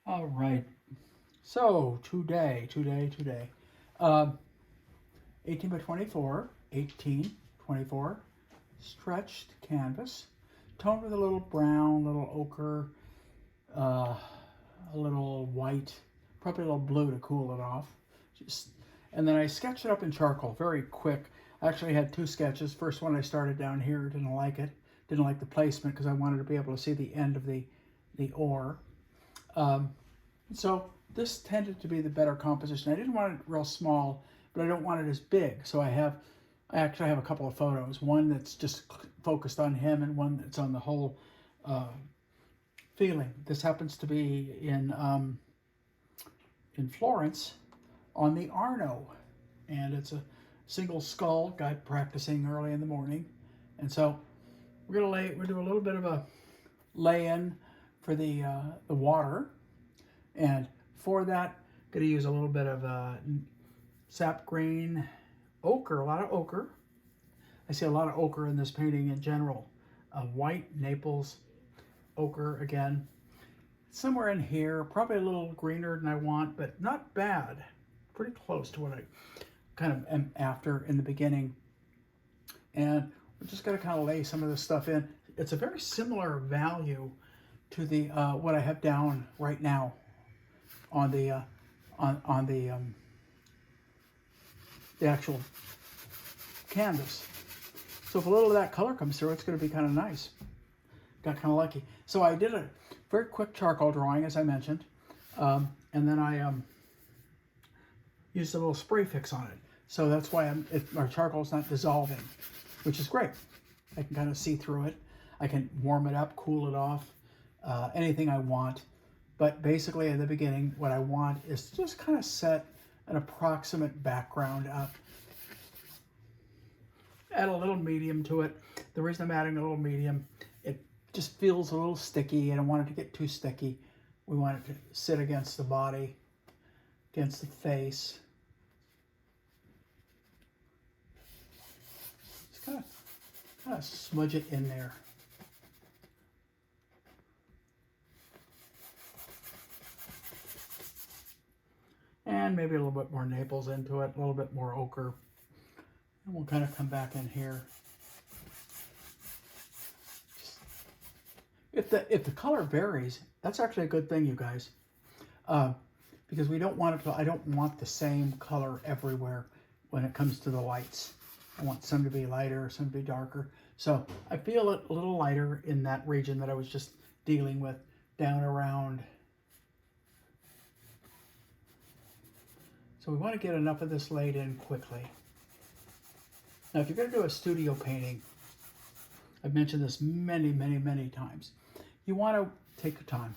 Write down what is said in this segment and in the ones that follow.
All right. So today, um, 18 by 24, 1824, stretched canvas, toned with a little brown, little ochre, uh, a little white, probably a little blue to cool it off. Just, and then I sketched it up in charcoal, very quick. I actually had two sketches. First one I started down here, didn't like it, didn't like the placement because I wanted to be able to see the end of the ore. Um, so this tended to be the better composition. I didn't want it real small, but I don't want it as big. So I actually have a couple of photos. One that's just focused on him, and one that's on the whole feeling. This happens to be in Florence on the Arno, and it's a single skull guy practicing early in the morning, and so we're gonna do a little bit of a lay-in for the water. And for that, I'm going to use a little bit of sap green ochre, a lot of ochre. I see a lot of ochre in this painting in general. White Naples ochre again. Somewhere in here, probably a little greener than I want, but not bad. Pretty close to what I kind of am after in the beginning. And we're just going to kind of lay some of this stuff in. It's a very similar value to the what I have down right now on the the actual canvas. So if a little of that color comes through, it's going to be kind of nice. Got kind of lucky. So I did a very quick charcoal drawing, as I mentioned, and then I used a little spray fix on it. So that's why our charcoal's not dissolving, which is great. I can kind of see through it. I can warm it up, cool it off, anything I want. But basically at the beginning, what I want is to just kind of set an approximate background up. Add a little medium to it. The reason I'm adding a little medium, it just feels a little sticky. I don't want it to get too sticky. We want it to sit against the body, against the face. Just kind of smudge it in there. And maybe a little bit more Naples into it, a little bit more ochre. And we'll kind of come back in here. If the color varies, that's actually a good thing, you guys. Because we don't want it to, I don't want the same color everywhere when it comes to the lights. I want some to be lighter, some to be darker. So I feel it a little lighter in that region that I was just dealing with, down around. So we want to get enough of this laid in quickly. Now, if you're going to do a studio painting, I've mentioned this many, many, many times. You want to take your time.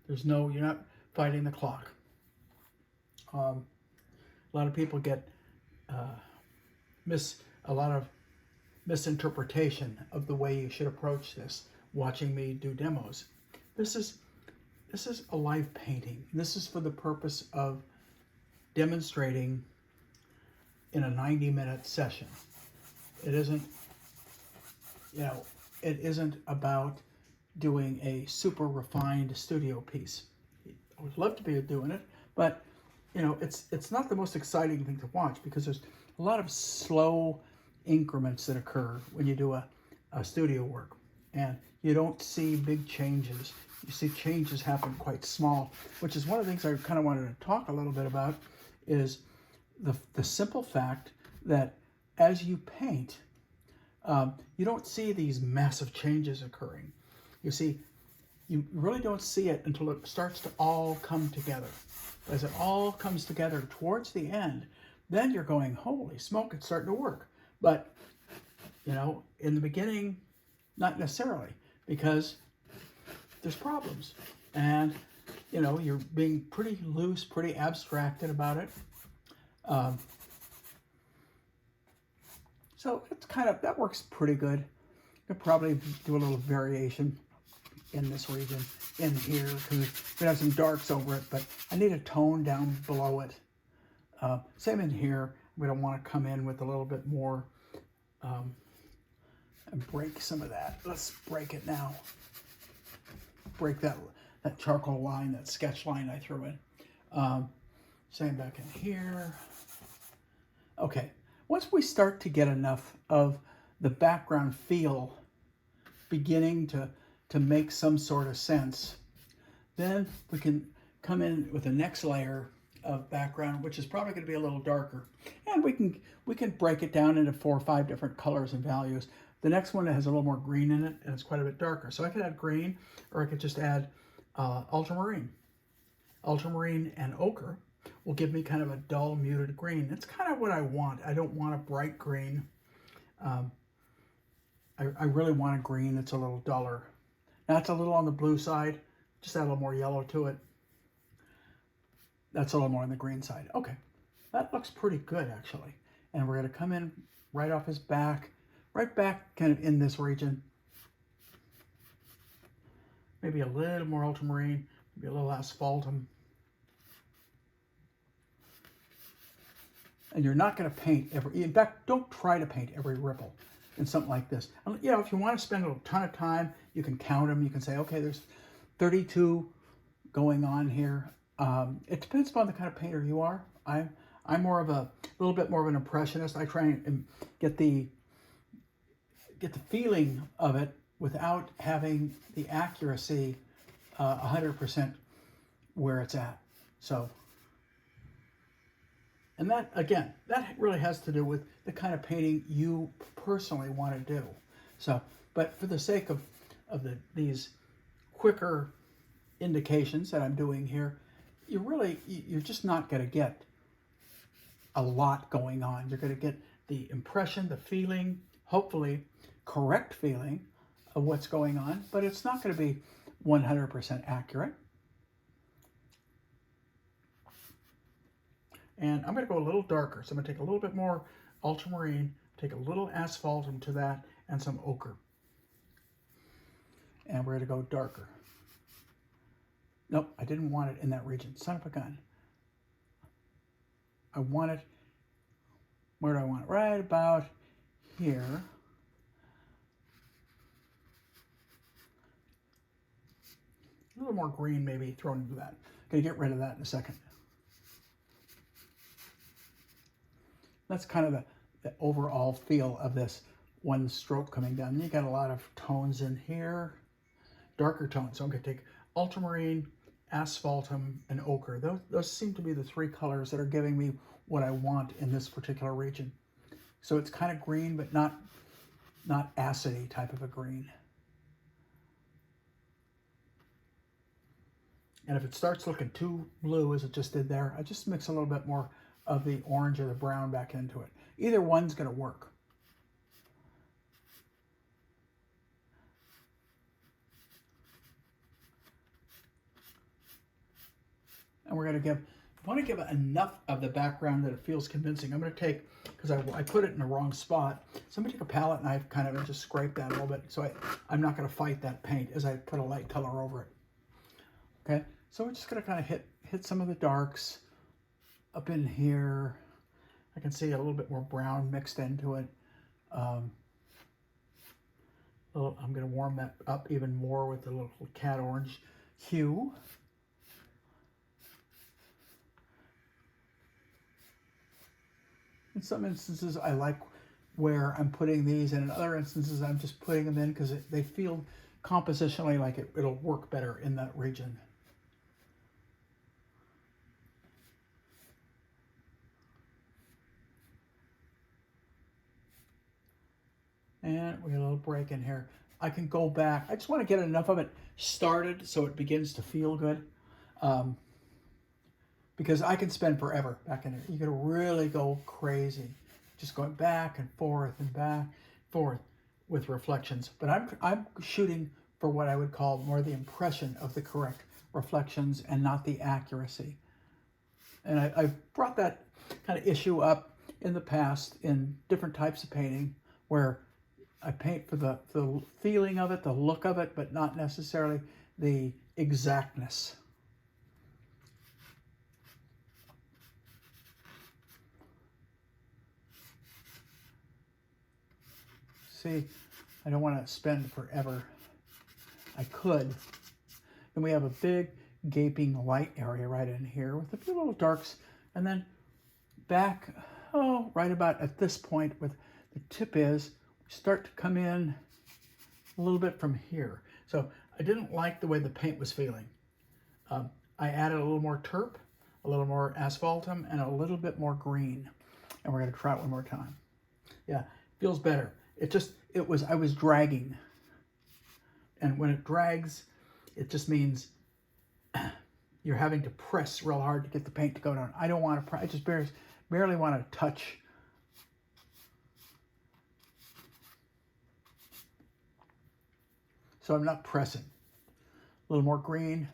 You're not fighting the clock. A lot of people get a lot of misinterpretation of the way you should approach this, watching me do demos. This is a live painting. This is for the purpose of demonstrating in a 90-minute session. It isn't, it isn't about doing a super refined studio piece. I would love to be doing it, but it's not the most exciting thing to watch because there's a lot of slow increments that occur when you do a studio work, and you don't see big changes. You see changes happen quite small, which is one of the things I kind of wanted to talk a little bit about, is the simple fact that as you paint, you don't see these massive changes occurring. You really don't see it until it starts to all come together. As it all comes together towards the end, then you're going, holy smoke, it's starting to work. But, in the beginning, not necessarily, because there's problems. And, you're being pretty loose, pretty abstracted about it. So it's that works pretty good. I'll probably do a little variation in this region, in here, because we have some darks over it, but I need a tone down below it. Same in here. We don't want to come in with a little bit more and break some of that. Let's break it now. Break that that charcoal line, that sketch line I threw in. Same back in here. Okay, once we start to get enough of the background feel beginning to make some sort of sense, then we can come in with the next layer of background, which is probably going to be a little darker. And we can break it down into 4 or 5 different colors and values. The next one has a little more green in it, and it's quite a bit darker. So I could add green, or I could just add ultramarine. Ultramarine and ochre will give me kind of a dull, muted green. That's kind of what I want. I don't want a bright green. I really want a green that's a little duller. That's a little on the blue side. Just add a little more yellow to it. That's a little more on the green side. Okay, that looks pretty good actually. And we're going to come in right off his back, right back kind of in this region. Maybe a little more ultramarine, maybe a little asphaltum. And you're not going to paint every, in fact, don't try to paint every ripple in something like this. You know, if you want to spend a ton of time, you can count them. You can say, okay, there's 32 going on here. It depends upon the kind of painter you are. I'm more of a little bit more of an impressionist. I try and get the feeling of it without having the accuracy 100% where it's at. So, and that, again, that really has to do with the kind of painting you personally want to do. So, but for the sake of these quicker indications that I'm doing here, you're just not going to get a lot going on. You're going to get the impression, the feeling, hopefully correct feeling of what's going on, but it's not going to be 100% accurate. And I'm going to go a little darker. So I'm going to take a little bit more ultramarine, take a little asphaltum to that, and some ochre. And we're going to go darker. Nope, I didn't want it in that region. Son of a gun. I want it, where do I want it? Right about here. A little more green maybe thrown into that. Gonna get rid of that in a second. That's kind of the overall feel of this one stroke coming down. Then you got a lot of tones in here, darker tones. So I'm gonna take ultramarine, asphaltum, and ochre. Those seem to be the 3 colors that are giving me what I want in this particular region. So it's kind of green, but not acidy type of a green. And if it starts looking too blue as it just did there, I just mix a little bit more of the orange or the brown back into it. Either one's going to work. And we're going to want to give it enough of the background that it feels convincing. I'm going to take, because I put it in the wrong spot, so I'm going to take a palette knife kind of and just scrape that a little bit. So I'm not going to fight that paint as I put a light color over it. Okay, so we're just going to kind of hit some of the darks up in here. I can see a little bit more brown mixed into it. I'm going to warm that up even more with the little cat orange hue. In some instances, I like where I'm putting these, and in other instances, I'm just putting them in because they feel compositionally like it'll work better in that region. And we got a little break in here. I can go back. I just want to get enough of it started so it begins to feel good. Because I can spend forever back in there. You can really go crazy, just going back and forth with reflections. But I'm shooting for what I would call more the impression of the correct reflections and not the accuracy. And I've brought that kind of issue up in the past in different types of painting where I paint for the feeling of it, the look of it, but not necessarily the exactness. See, I don't want to spend forever. I could, Then we have a big gaping light area right in here with a few little darks. And then back, right about at this point where the tip is, we start to come in a little bit from here. So I didn't like the way the paint was feeling. I added a little more turp, a little more asphaltum, and a little bit more green. And we're going to try it one more time. Yeah, feels better. I was dragging. And when it drags, it just means you're having to press real hard to get the paint to go down. I don't want to press, I just barely want to touch. So I'm not pressing. A little more green.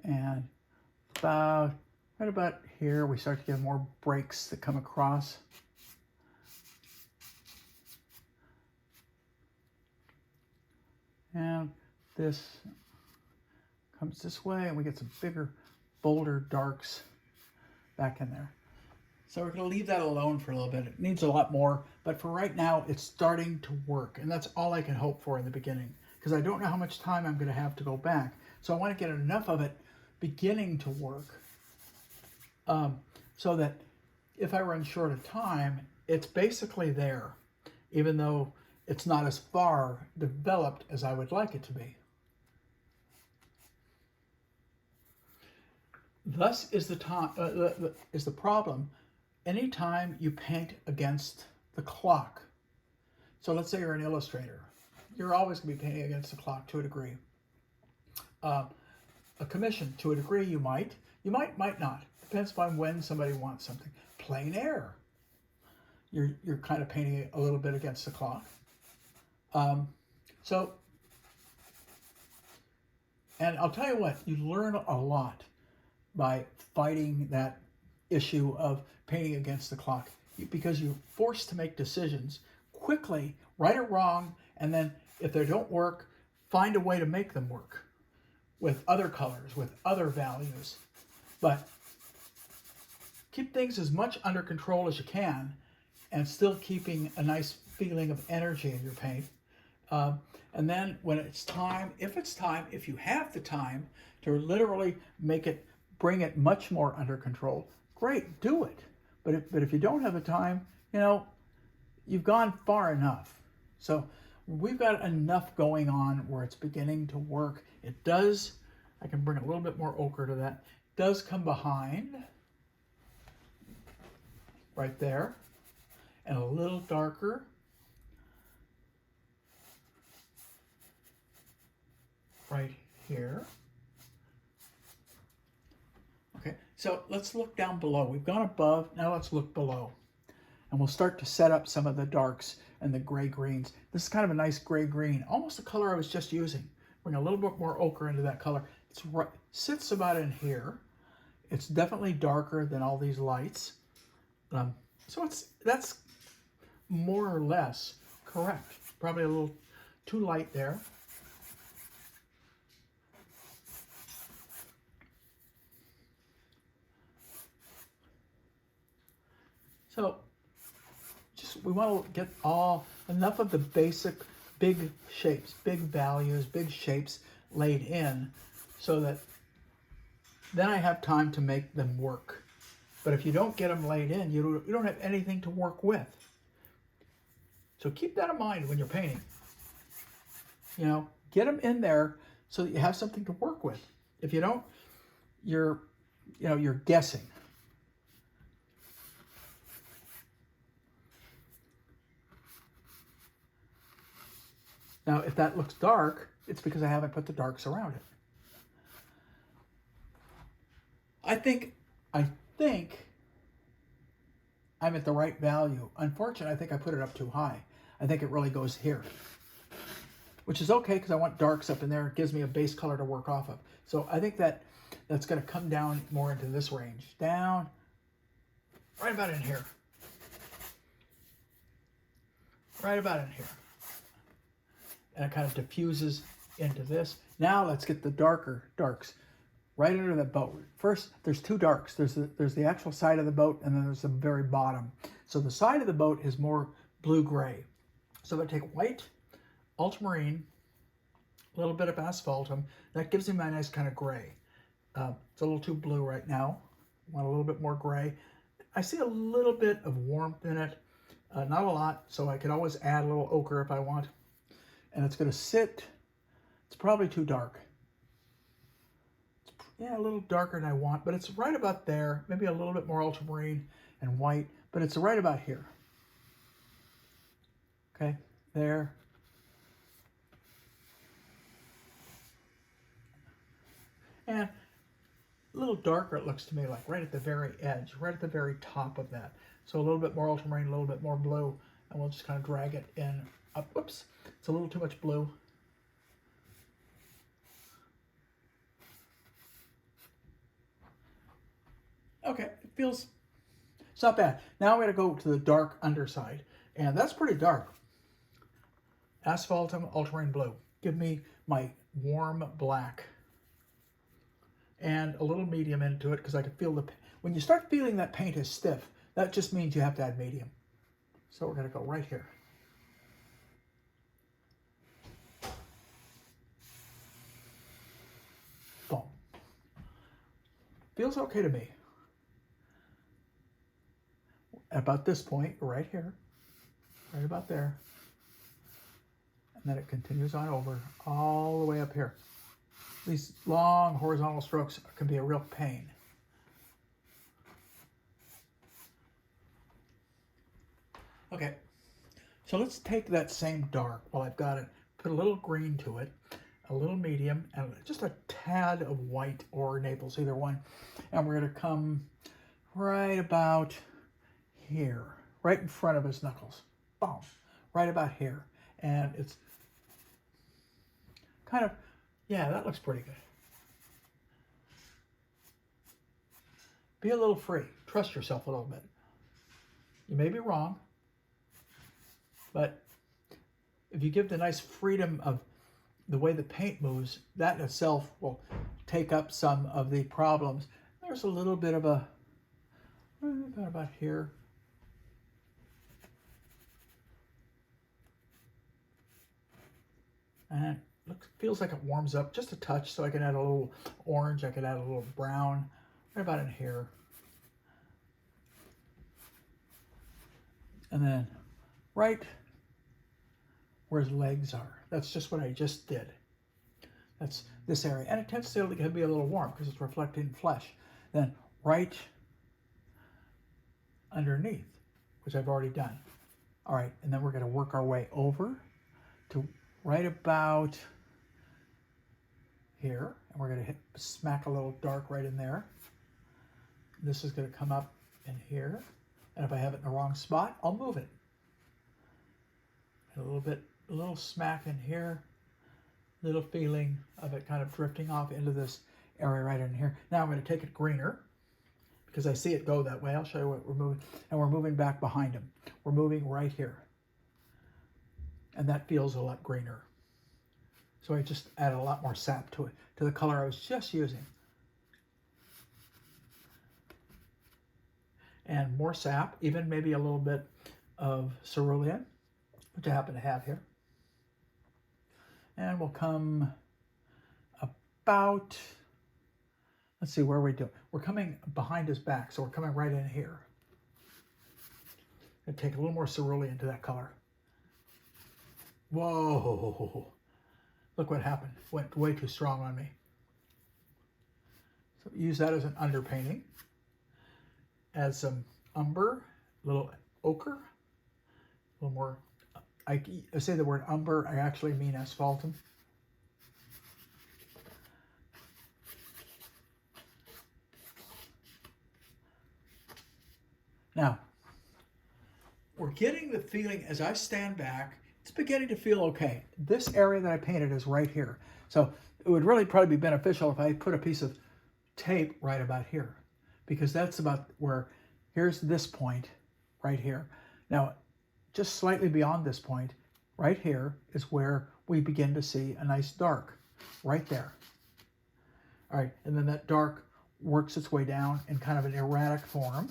And right about here, we start to get more breaks that come across. And this comes this way, and we get some bigger, bolder darks back in there. So we're going to leave that alone for a little bit. It needs a lot more, but for right now, it's starting to work. And that's all I can hope for in the beginning, because I don't know how much time I'm going to have to go back. So I want to get enough of it beginning to work so that if I run short of time, it's basically there, even though it's not as far developed as I would like it to be. Thus is the problem. Anytime you paint against the clock, so let's say you're an illustrator, you're always going to be painting against the clock to a degree. A commission, to a degree, you might not. Depends upon when somebody wants something. Plein air, you're kind of painting a little bit against the clock. And I'll tell you what, you learn a lot by fighting that issue of painting against the clock, because you're forced to make decisions quickly, right or wrong, and then if they don't work, find a way to make them work with other colors, with other values. But keep things as much under control as you can and still keeping a nice feeling of energy in your paint. And then when it's time, if you have the time to literally bring it much more under control, great, do it. But if you don't have the time, you've gone far enough. So we've got enough going on where it's beginning to work. It does, I can bring a little bit more ochre to that, does come behind, right there, and a little darker. Right here. Okay, so let's look down below. We've gone above, now let's look below. And we'll start to set up some of the darks and the gray greens. This is kind of a nice gray green, almost the color I was just using. Bring a little bit more ochre into that color. It's right, sits about in here. It's definitely darker than all these lights. So that's more or less correct. Probably a little too light there. So we want to get enough of the basic big shapes, big values, big shapes laid in so that then I have time to make them work. But if you don't get them laid in, you don't have anything to work with. So keep that in mind when you're painting. Get them in there so that you have something to work with. If you don't, you're guessing. Now, if that looks dark, it's because I haven't put the darks around it. I think I'm at the right value. Unfortunately, I think I put it up too high. I think it really goes here, which is okay because I want darks up in there. It gives me a base color to work off of. So I think that's going to come down more into this range. Down, right about in here. Right about in here. And it kind of diffuses into this. Now let's get the darks right under the boat. First, there's two darks. There's the actual side of the boat, and then there's the very bottom. So the side of the boat is more blue-gray. So I'm going to take white, ultramarine, a little bit of asphaltum. That gives him a nice kind of gray. It's a little too blue right now. Want a little bit more gray. I see a little bit of warmth in it, not a lot, so I could always add a little ochre if I want. And it's going to sit, it's probably too dark. Yeah, a little darker than I want, but it's right about there. Maybe a little bit more ultramarine and white, but it's right about here. Okay, there. And a little darker it looks to me, like right at the very edge, right at the very top of that. So a little bit more ultramarine, a little bit more blue, and we'll just kind of drag it in up. Whoops, it's a little too much blue. Okay, it feels, it's not bad. Now I'm going to go to the dark underside, and that's pretty dark. Asphaltum, ultramarine blue. Give me my warm black. And a little medium into it, because I can feel the, when you start feeling that paint is stiff, that just means you have to add medium. So we're going to go right here. Boom. Feels okay to me. About this point, right here, right about there. And then it continues on over all the way up here. These long horizontal strokes can be a real pain. Okay, so let's take that same dark while I've got it, put a little green to it, a little medium, and just a tad of white or Naples, either one. And we're going to come right about here, right in front of his knuckles. Boom, right about here. And it's kind of, yeah, that looks pretty good. Be a little free. Trust yourself a little bit. You may be wrong, but if you give the nice freedom of the way the paint moves, that in itself will take up some of the problems. There's a little bit of a, about here. And it feels like it warms up just a touch, so I can add a little orange, I can add a little brown, right about in here. And then right where his legs are. That's just what I just did. That's this area. And it tends to be a little warm because it's reflecting flesh. Then right underneath, which I've already done. All right, and then we're going to work our way over to right about here. And we're going to smack a little dark right in there. This is going to come up in here. And if I have it in the wrong spot, I'll move it. And a little smack in here. Little feeling of it kind of drifting off into this area right in here. Now I'm going to take it greener because I see it go that way. I'll show you what we're moving. And we're moving back behind him. We're moving right here. And that feels a lot greener. So I just added a lot more sap to it, to the color I was just using. And more sap, even maybe a little bit of cerulean, which I happen to have here. And we'll come about, let's see, where are we doing? We're coming behind his back, so we're coming right in here. And take a little more cerulean to that color. Whoa, look what happened. Went way too strong on me. So use that as an underpainting. Add some umber, a little ochre, a little more. I say the word umber, I actually mean asphaltum. Now, we're getting the feeling as I stand back, it's beginning to feel okay. This area that I painted is right here. So it would really probably be beneficial if I put a piece of tape right about here, because that's about where, here's this point right here. Now, just slightly beyond this point, right here is where we begin to see a nice dark, right there. All right, and then that dark works its way down in kind of an erratic form.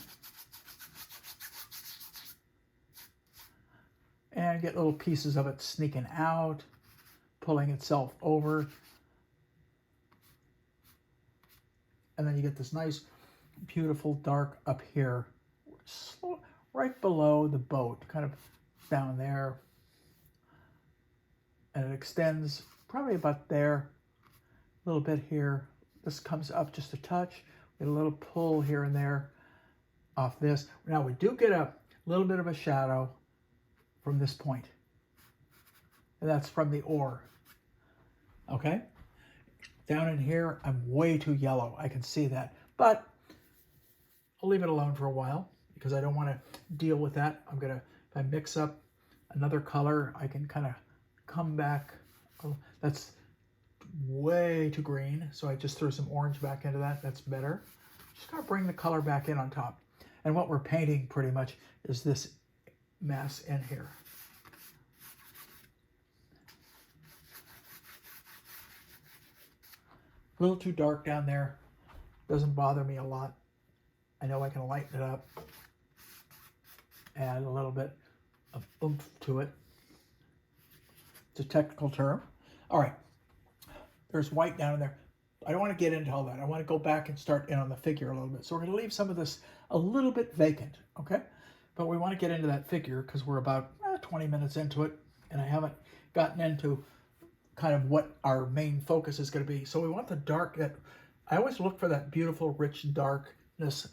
And get little pieces of it sneaking out, pulling itself over. And then you get this nice, beautiful dark up here, right below the boat, kind of down there. And it extends probably about there, a little bit here. This comes up just a touch. We get a little pull here and there off this. Now we do get a little bit of a shadow from this point. And that's from the oar. Okay? Down in here, I'm way too yellow. I can see that. But I'll leave it alone for a while because I don't want to deal with that. I'm going to, if I mix up another color, I can kind of come back. Oh, that's way too green. So I just threw some orange back into that. That's better. Just got to bring the color back in on top. And what we're painting pretty much is this mess in here. A little too dark down there. Doesn't bother me a lot. I know I can lighten it up. Add a little bit of oomph to it. It's a technical term. All right. There's white down in there. I don't want to get into all that. I want to go back and start in on the figure a little bit. So we're going to leave some of this a little bit vacant, okay? But we want to get into that figure because we're about 20 minutes into it, and I haven't gotten into kind of what our main focus is going to be. So we want the dark, that I always look for that beautiful, rich darkness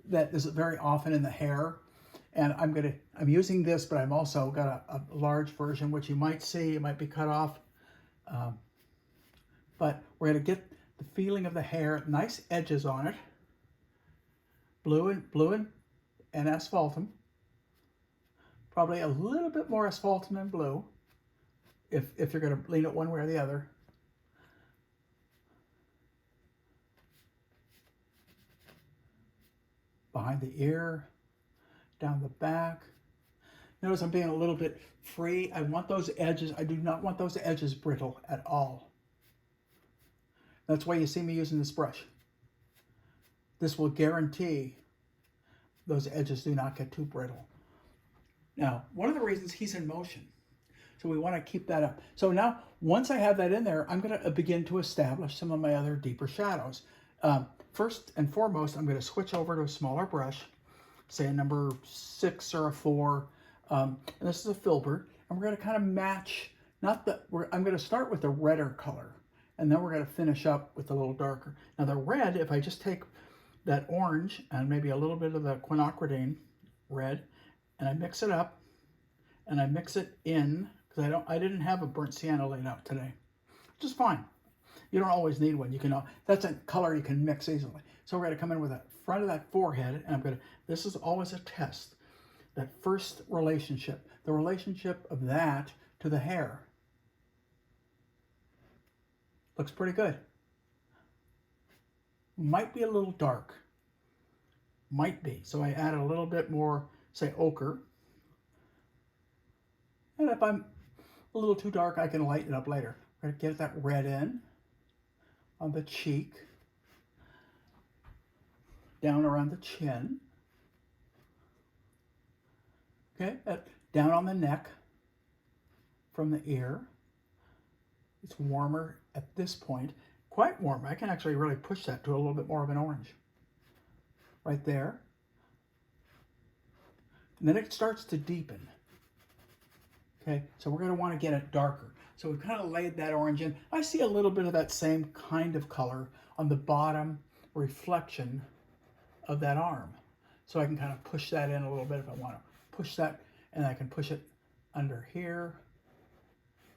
that is very often in the hair. And I'm using this, but I'm also got a large version, which you might see, it might be cut off. But we're going to get the feeling of the hair, nice edges on it. Blue and asphaltum. Probably a little bit more asphaltum than blue, if you're going to lean it one way or the other. Behind the ear, down the back. Notice I'm being a little bit free. I want those edges. I do not want those edges brittle at all. That's why you see me using this brush. This will guarantee those edges do not get too brittle. Now, one of the reasons he's in motion, so we want to keep that up. So now, once I have that in there, I'm going to begin to establish some of my other deeper shadows. First and foremost, I'm going to switch over to a smaller brush, say a number 6 or a 4. And this is a filbert. And we're going to kind of match, I'm going to start with the redder color. And then we're going to finish up with a little darker. Now the red, if I just take that orange and maybe a little bit of the quinacridine red, and I mix it up, and I mix it in, because I didn't have a burnt sienna laid out today, which is fine. You don't always need one. You can, that's a color you can mix easily. So we're going to come in with the front of that forehead, and this is always a test. That first relationship, the relationship of that to the hair. Looks pretty good. Might be a little dark. Might be. So I add a little bit more, say, ochre. And if I'm a little too dark, I can lighten it up later. I'm going to get that red in on the cheek, down around the chin. Okay, down on the neck from the ear. It's warmer at this point, quite warm. I can actually really push that to a little bit more of an orange. Right there. And then it starts to deepen. Okay, so we're going to want to get it darker. So we've kind of laid that orange in. I see a little bit of that same kind of color on the bottom reflection of that arm. So I can kind of push that in a little bit if I want to push that, and I can push it under here.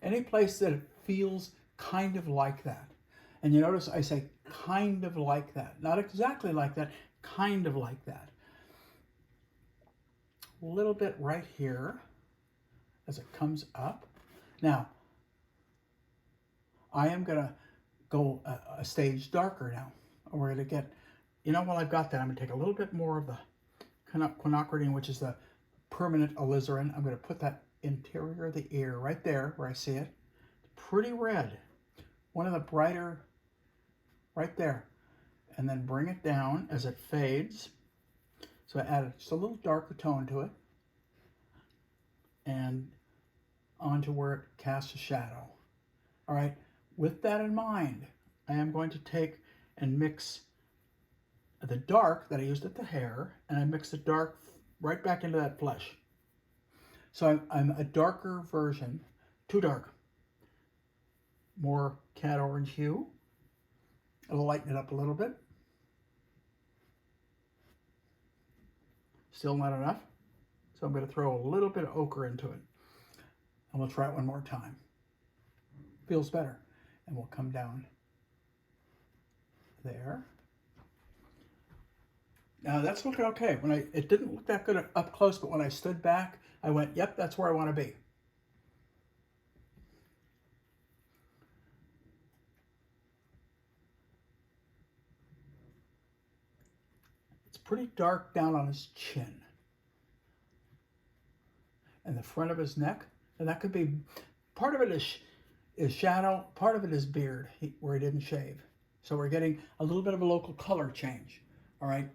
Any place that it feels kind of like that. And you notice I say kind of like that. Not exactly like that, kind of like that. A little bit right here as it comes up. Now, I am going to go a stage darker now. We're going to get, while I've got that, I'm going to take a little bit more of the quinacridine, which is the permanent alizarin. I'm going to put that interior of the ear right there where I see it. Pretty red. One of the brighter right there. And then bring it down as it fades. So I added just a little darker tone to it. And onto where it casts a shadow. All right, with that in mind, I am going to take and mix the dark that I used at the hair, and I mix the dark right back into that flesh. So I'm a darker version, too dark, more cat orange hue. It'll lighten it up a little bit. Still not enough. So I'm going to throw a little bit of ochre into it. And we'll try it one more time. Feels better. And we'll come down there. Now that's looking okay. It didn't look that good up close, but when I stood back, I went, yep, that's where I want to be. It's pretty dark down on his chin and the front of his neck. And that could be, part of it is shadow, part of it is beard, where he didn't shave. So we're getting a little bit of a local color change. All right.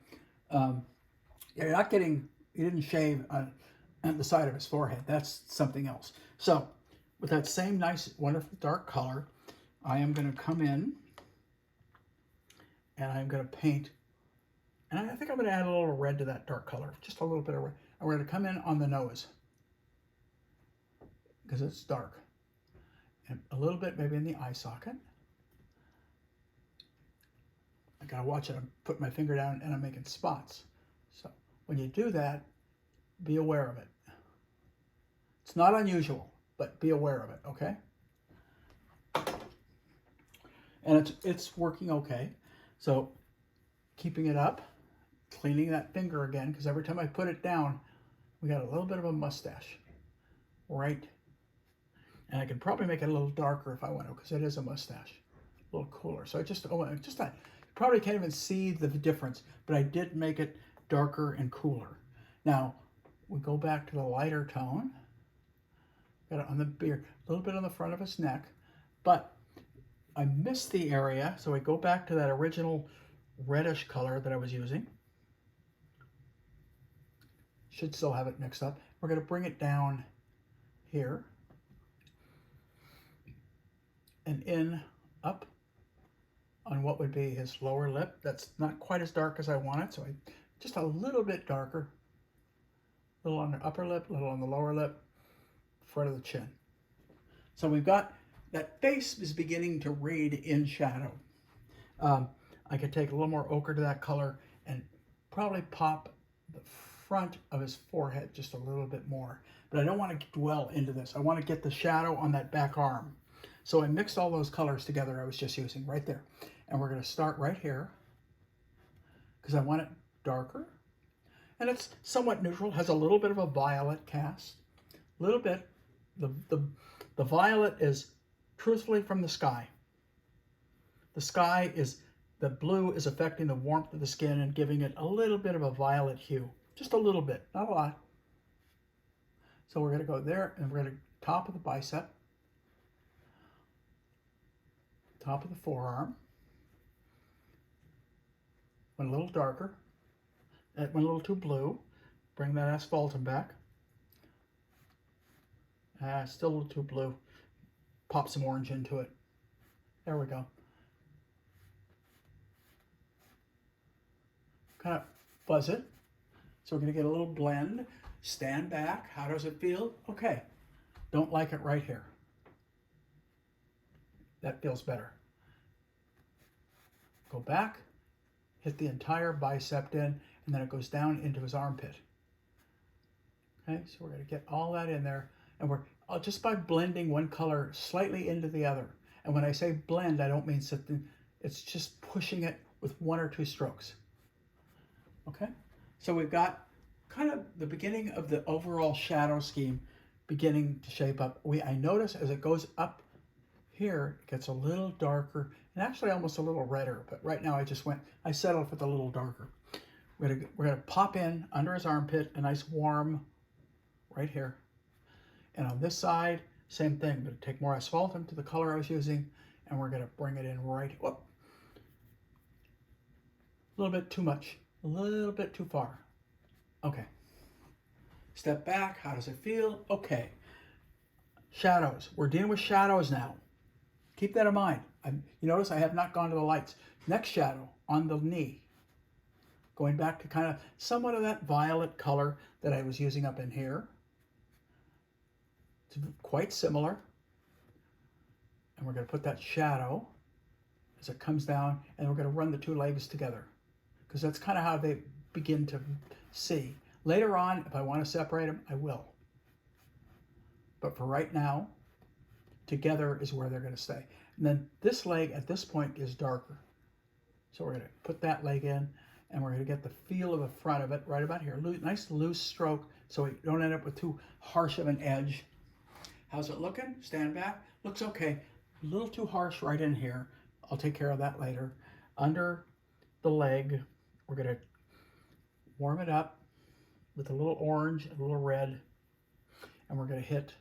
You're not getting, he didn't shave on the side of his forehead. That's something else. So with that same nice, wonderful dark color, I am going to come in and I'm going to paint. And I think I'm going to add a little red to that dark color, just a little bit of red. And we're going to come in on the nose because it's dark. And a little bit maybe in the eye socket. I gotta watch it. I'm putting my finger down and I'm making spots. So when you do that, be aware of it. It's not unusual, but be aware of it, okay? And it's working okay. So keeping it up, cleaning that finger again, because every time I put it down, we got a little bit of a mustache, right? And I could probably make it a little darker if I want to, because it is a mustache, a little cooler. So I probably can't even see the difference, but I did make it darker and cooler. Now, we go back to the lighter tone. Got it on the beard, a little bit on the front of his neck, but I missed the area, so I go back to that original reddish color that I was using. Should still have it mixed up. We're going to bring it down here and in, up on what would be his lower lip. That's not quite as dark as I want it, so just a little bit darker. A little on the upper lip, a little on the lower lip, front of the chin. So we've got, that face is beginning to read in shadow. I could take a little more ochre to that color and probably pop the front of his forehead just a little bit more. But I don't want to dwell into this. I want to get the shadow on that back arm. So I mixed all those colors together I was just using right there. And we're going to start right here because I want it darker. And it's somewhat neutral, has a little bit of a violet cast. A little bit. The violet is truthfully from the sky. The sky is, the blue is affecting the warmth of the skin and giving it a little bit of a violet hue. Just a little bit, not a lot. So we're going to go there and we're going to top of the bicep. Top of the forearm. Went a little darker. That went a little too blue. Bring that asphaltum back. Still a little too blue. Pop some orange into it. There we go. Kind of fuzz it. So we're going to get a little blend. Stand back. How does it feel? Okay. Don't like it right here. That feels better. Go back. Hit the entire bicep in, and then it goes down into his armpit. Okay, so we're going to get all that in there, and we're just by blending one color slightly into the other. And when I say blend, I don't mean something, it's just pushing it with one or two strokes. Okay, so we've got kind of the beginning of the overall shadow scheme beginning to shape up. I notice as it goes up here, it gets a little darker and actually almost a little redder, but right now I settled with a little darker. We're gonna pop in under his armpit, a nice warm right here. And on this side, same thing, but take more asphaltum to the color I was using, and we're gonna bring it in right, whoop. A little bit too much, a little bit too far. Okay. Step back, how does it feel? Okay. Shadows, we're dealing with shadows now. keep that in mind. You notice I have not gone to the lights. Next shadow on the knee. Going back to kind of somewhat of that violet color that I was using up in here. It's quite similar. And we're going to put that shadow as it comes down, and we're going to run the two legs together, because that's kind of how they begin to see. Later on, if I want to separate them, I will. But for right now, together is where they're going to stay. And then this leg at this point is darker. So we're going to put that leg in, and we're going to get the feel of the front of it right about here. Nice loose stroke so we don't end up with too harsh of an edge. How's it looking? Stand back. Looks okay. A little too harsh right in here. I'll take care of that later. Under the leg, we're going to warm it up with a little orange and a little red, and we're going to hit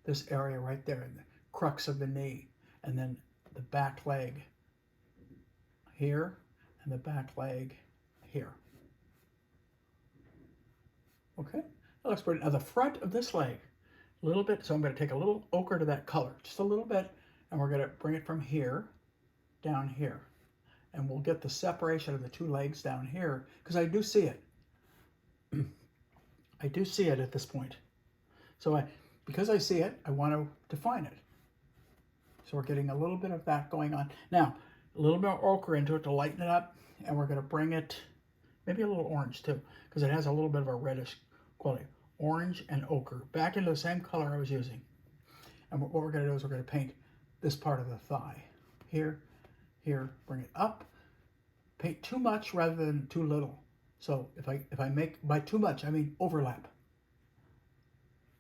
this area right there in the crux of the knee, and then the back leg here and the back leg here. Okay, that looks pretty. Now the front of this leg, a little bit, so I'm going to take a little ochre to that color, just a little bit, and we're going to bring it from here down here, and we'll get the separation of the two legs down here, because I do see it. I do see it at this point. So because I see it, I want to define it. So we're getting a little bit of that going on. Now, a little more ochre into it to lighten it up, and we're going to bring it, maybe a little orange too, because it has a little bit of a reddish quality. Orange and ochre, back into the same color I was using. And what we're going to do is we're going to paint this part of the thigh. Here, here, bring it up. Paint too much rather than too little. So if I make, by too much, I mean overlap.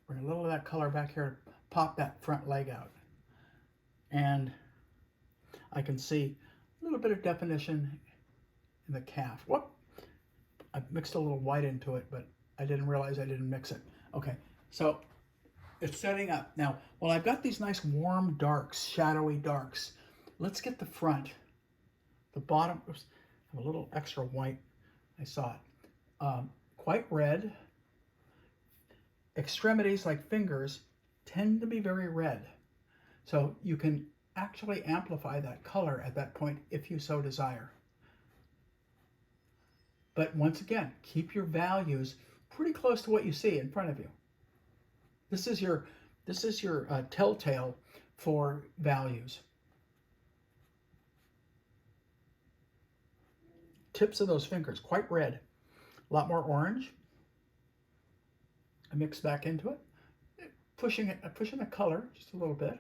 Bring a little of that color back here to pop that front leg out. And I can see a little bit of definition in the calf. Whoop! I mixed a little white into it, but I didn't realize I didn't mix it. Okay, so it's setting up. Now, well, I've got these nice warm darks, shadowy darks. Let's get the front. The bottom, oops, I have a little extra white. I saw it. Quite red. Extremities like fingers tend to be very red. So you can actually amplify that color at that point if you so desire. But once again, keep your values pretty close to what you see in front of you. This is your telltale for values. Tips of those fingers, quite red. A lot more orange. I mix back into it. Pushing the color just a little bit.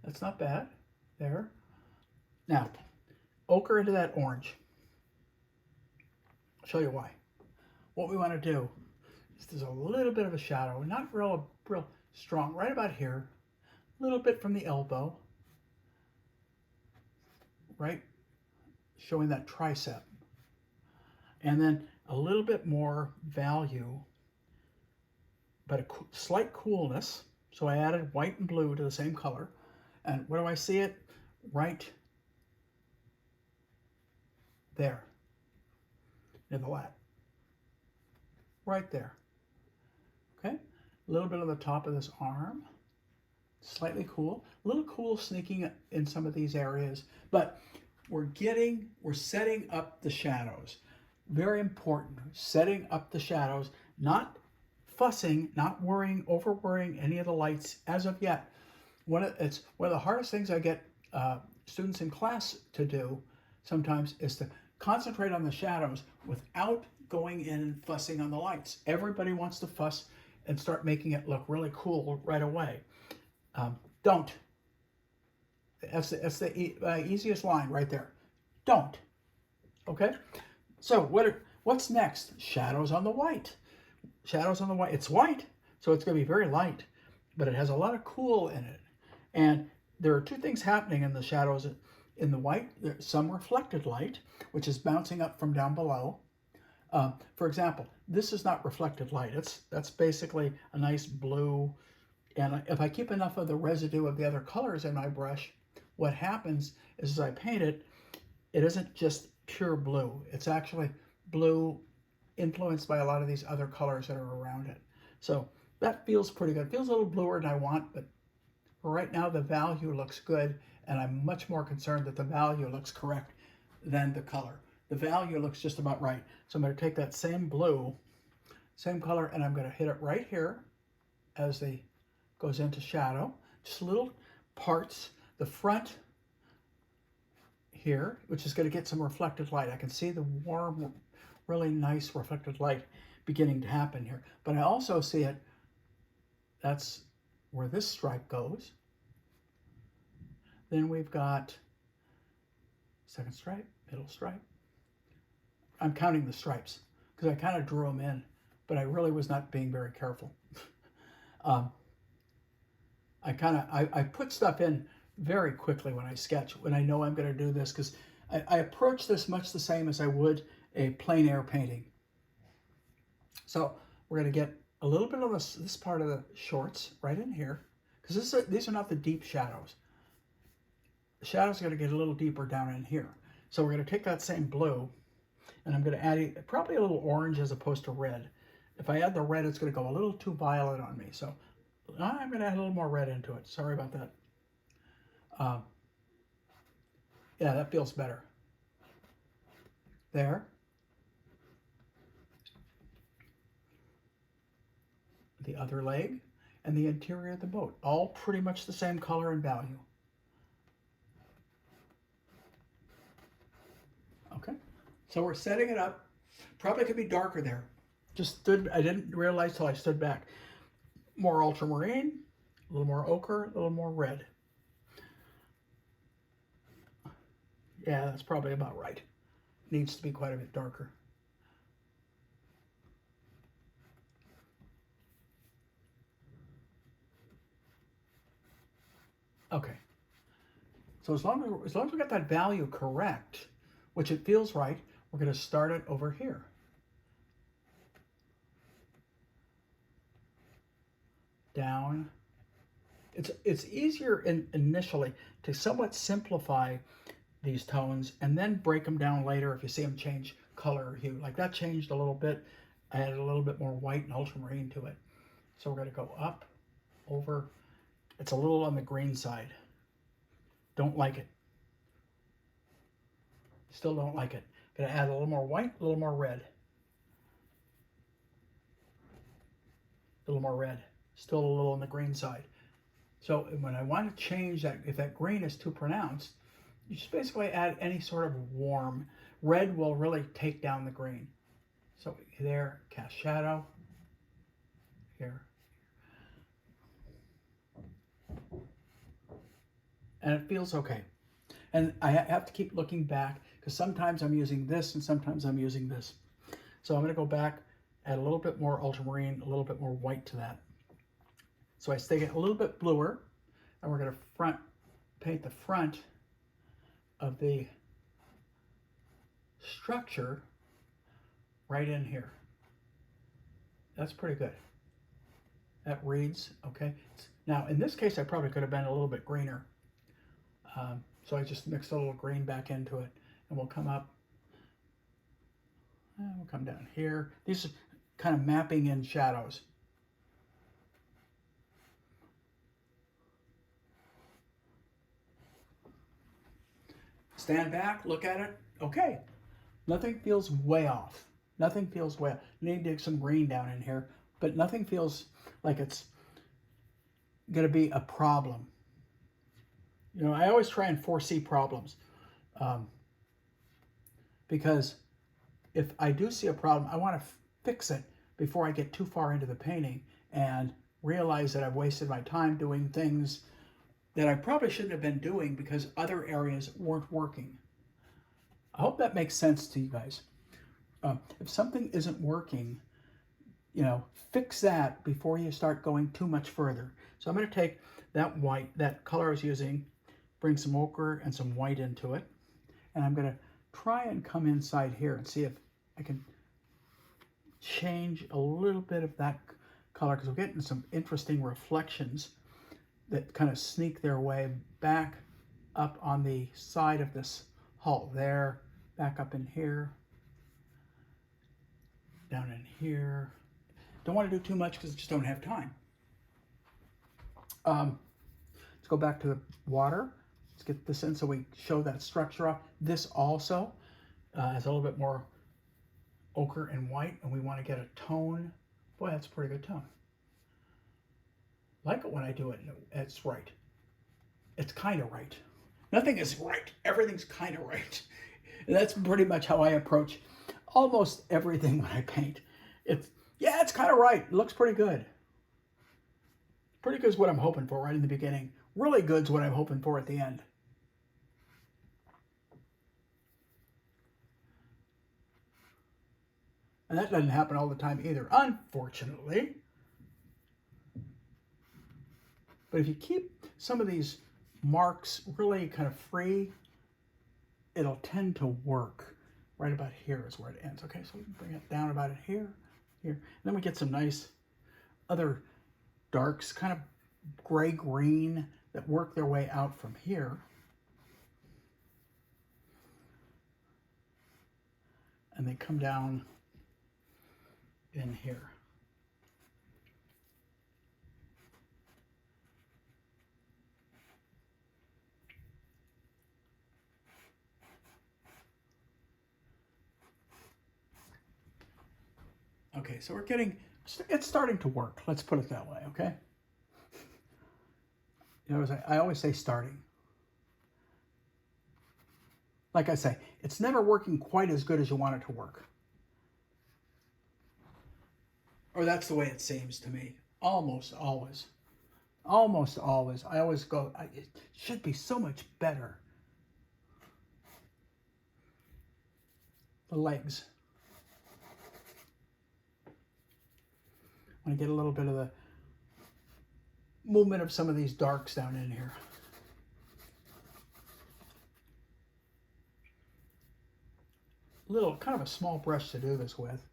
That's not bad. There. Now, ochre into that orange. I'll show you why. What we want to do is there's a little bit of a shadow, not real strong, right about here. A little bit from the elbow. Right? Showing that tricep. And then a little bit more value, but a slight coolness. So I added white and blue to the same color. And where do I see it? Right there, near the lat. Right there. Okay? A little bit on the top of this arm. Slightly cool. A little cool sneaking in some of these areas. But we're setting up the shadows. Very important. Setting up the shadows. Not fussing, not worrying, over worrying any of the lights as of yet. It's one of the hardest things I get students in class to do sometimes is to concentrate on the shadows without going in and fussing on the lights. Everybody wants to fuss and start making it look really cool right away. Don't. That's the easiest line right there. Don't. Okay? So what's next? Shadows on the white. Shadows on the white. It's white, so it's going to be very light, but it has a lot of cool in it. And there are two things happening in the shadows in the white. There's some reflected light, which is bouncing up from down below. For example, this is not reflected light. That's basically a nice blue. And if I keep enough of the residue of the other colors in my brush, what happens is as I paint it, it isn't just pure blue. It's actually blue influenced by a lot of these other colors that are around it. So that feels pretty good. It feels a little bluer than I want, but Right now the value looks good, and I'm much more concerned that the value looks correct than the color. The value looks just about right. So I'm going to take that same blue, same color, and I'm going to hit it right here as the goes into shadow. Just little parts. The front here, which is going to get some reflected light. I can see the warm, really nice reflected light beginning to happen here. But I also see it, that's where this stripe goes. Then we've got second stripe, middle stripe. I'm counting the stripes because I kind of drew them in, but I really was not being very careful. I put stuff in very quickly when I sketch, when I know I'm going to do this, because I approach this much the same as I would a plein air painting. So we're going to get a little bit of this part of the shorts right in here, because these are not the deep shadows. The shadows are going to get a little deeper down in here. So we're going to take that same blue, and I'm going to add probably a little orange as opposed to red. If I add the red, it's going to go a little too violet on me. So I'm going to add a little more red into it. Sorry about that. Yeah, that feels better. There. The other leg and the interior of the boat, all pretty much the same color and value. Okay, so we're setting it up. Probably could be darker there. I didn't realize till I stood back. More ultramarine, a little more ochre, a little more red. Yeah, that's probably about right. Needs to be quite a bit darker. Okay. So as long as we got that value correct, which it feels right, we're going to start it over here. Down. It's easier initially to somewhat simplify these tones and then break them down later if you see them change color or hue. Like that changed a little bit. I added a little bit more white and ultramarine to it. So we're going to go up, over. It's a little on the green side. Don't like it. Still don't like it. Going to add a little more white, a little more red. A little more red. Still a little on the green side. So when I want to change that, if that green is too pronounced, you just basically add any sort of warm. Red will really take down the green. So there, cast shadow. Here. And it feels okay. And I have to keep looking back because sometimes I'm using this and sometimes I'm using this. So I'm going to go back, add a little bit more ultramarine, a little bit more white to that. So I stay it a little bit bluer, and we're going to paint the front of the structure right in here. That's pretty good. That reads okay. Now in this case I probably could have been a little bit greener. So I just mixed a little green back into it, and we'll come up, and we'll come down here. These are kind of mapping in shadows. Stand back, look at it. Okay, nothing feels way off. Nothing feels way off. You need to get some green down in here, but nothing feels like it's going to be a problem. You know, I always try and foresee problems because if I do see a problem, I want to fix it before I get too far into the painting and realize that I've wasted my time doing things that I probably shouldn't have been doing because other areas weren't working. I hope that makes sense to you guys. If something isn't working, you know, fix that before you start going too much further. So I'm going to take that white, that color I was using, bring some ochre and some white into it, and I'm going to try and come inside here and see if I can change a little bit of that color, because we're getting some interesting reflections that kind of sneak their way back up on the side of this hull there, back up in here, down in here. Don't want to do too much because I just don't have time. Let's go back to the water. Let's get this in so we show that structure off. This also has a little bit more ochre and white, and we want to get a tone. Boy, that's a pretty good tone. Like it when I do it, it's right. It's kind of right. Nothing is right. Everything's kind of right. And that's pretty much how I approach almost everything when I paint. It's kind of right. It looks pretty good. Pretty good is what I'm hoping for right in the beginning. Really good is what I'm hoping for at the end. And that doesn't happen all the time either, unfortunately. But if you keep some of these marks really kind of free, it'll tend to work. Right about here is where it ends. Okay, so we can bring it down about it here, here. And then we get some nice other darks, kind of gray-green, that work their way out from here. And they come down in here. Okay, so it's starting to work. Let's put it that way, okay? You know, I always say starting. Like I say, it's never working quite as good as you want it to work. Or that's the way it seems to me. Almost always. Almost always. I always go, it should be so much better. The legs. I want to get a little bit of the movement of some of these darks down in here. Kind of a small brush to do this with.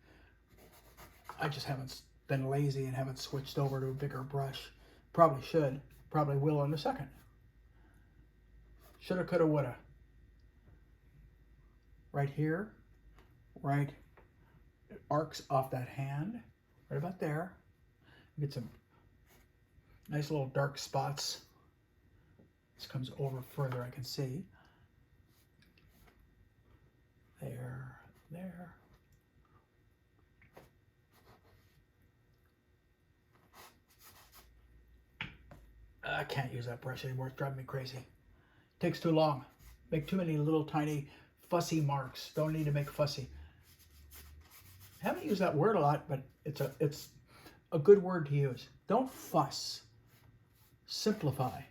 I just haven't been lazy and haven't switched over to a bigger brush. Probably should. Probably will in a second. Shoulda, coulda, woulda. Right here. Right. It arcs off that hand. Right about there. Get some nice little dark spots. This comes over further, I can see. There, there. I can't use that brush anymore. It's driving me crazy. Takes too long. Make too many little tiny fussy marks. Don't need to make fussy. I haven't used that word a lot, but it's a good word to use. Don't fuss. Simplify.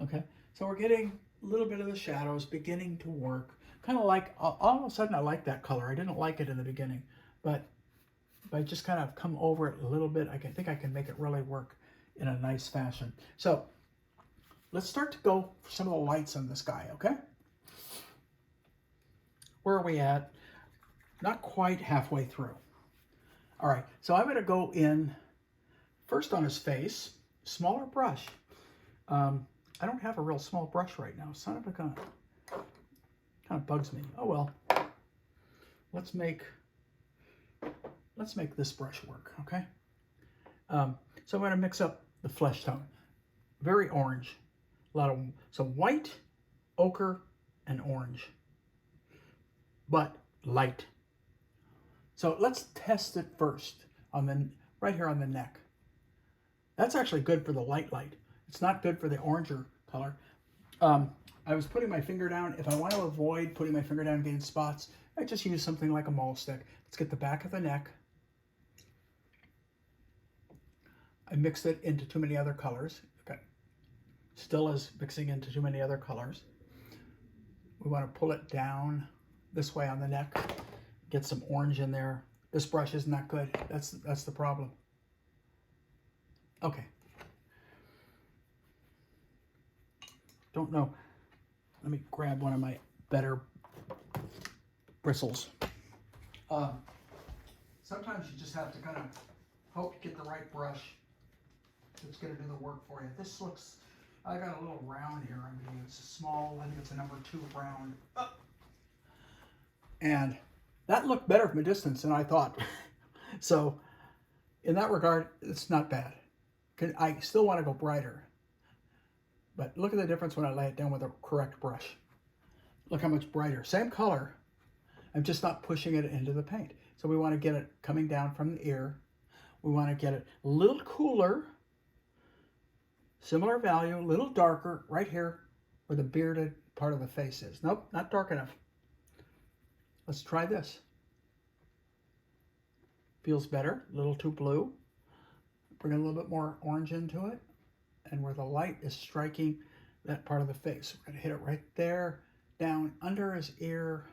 Okay? So we're getting a little bit of the shadows beginning to work. Kind of like, all of a sudden I like that color. I didn't like it in the beginning, but if I just kind of come over it a little bit, I think I can make it really work in a nice fashion. So let's start to go for some of the lights on this guy, okay? Where are we at? Not quite halfway through. All right, so I'm gonna go in first on his face, smaller brush. I don't have a real small brush right now. Son of a gun. Kind of bugs me. Oh well. Let's make this brush work, okay? So I'm gonna mix up the flesh tone. Very orange. Some white, ochre, and orange. But light. So let's test it first right here on the neck. That's actually good for the light. It's not good for the oranger color. I was putting my finger down. If I want to avoid putting my finger down and getting spots, I just use something like a mole stick. Let's get the back of the neck. I mixed it into too many other colors. Okay. Still is mixing into too many other colors. We want to pull it down this way on the neck. Get some orange in there. This brush is not good. That's the problem. Okay. Don't know. Let me grab one of my better bristles. Sometimes you just have to kind of hope you get the right brush that's going to do the work for you. This looks, I got a little round here. I'm going to use a small, I think it's a number 2 round. And that looked better from a distance than I thought. So in that regard, it's not bad. I still want to go brighter. But look at the difference when I lay it down with a correct brush. Look how much brighter. Same color. I'm just not pushing it into the paint. So we want to get it coming down from the ear. We want to get it a little cooler. Similar value, a little darker right here where the bearded part of the face is. Nope, not dark enough. Let's try this. Feels better, a little too blue. Bring a little bit more orange into it. And where the light is striking that part of the face. We're gonna hit it right there, down under his ear.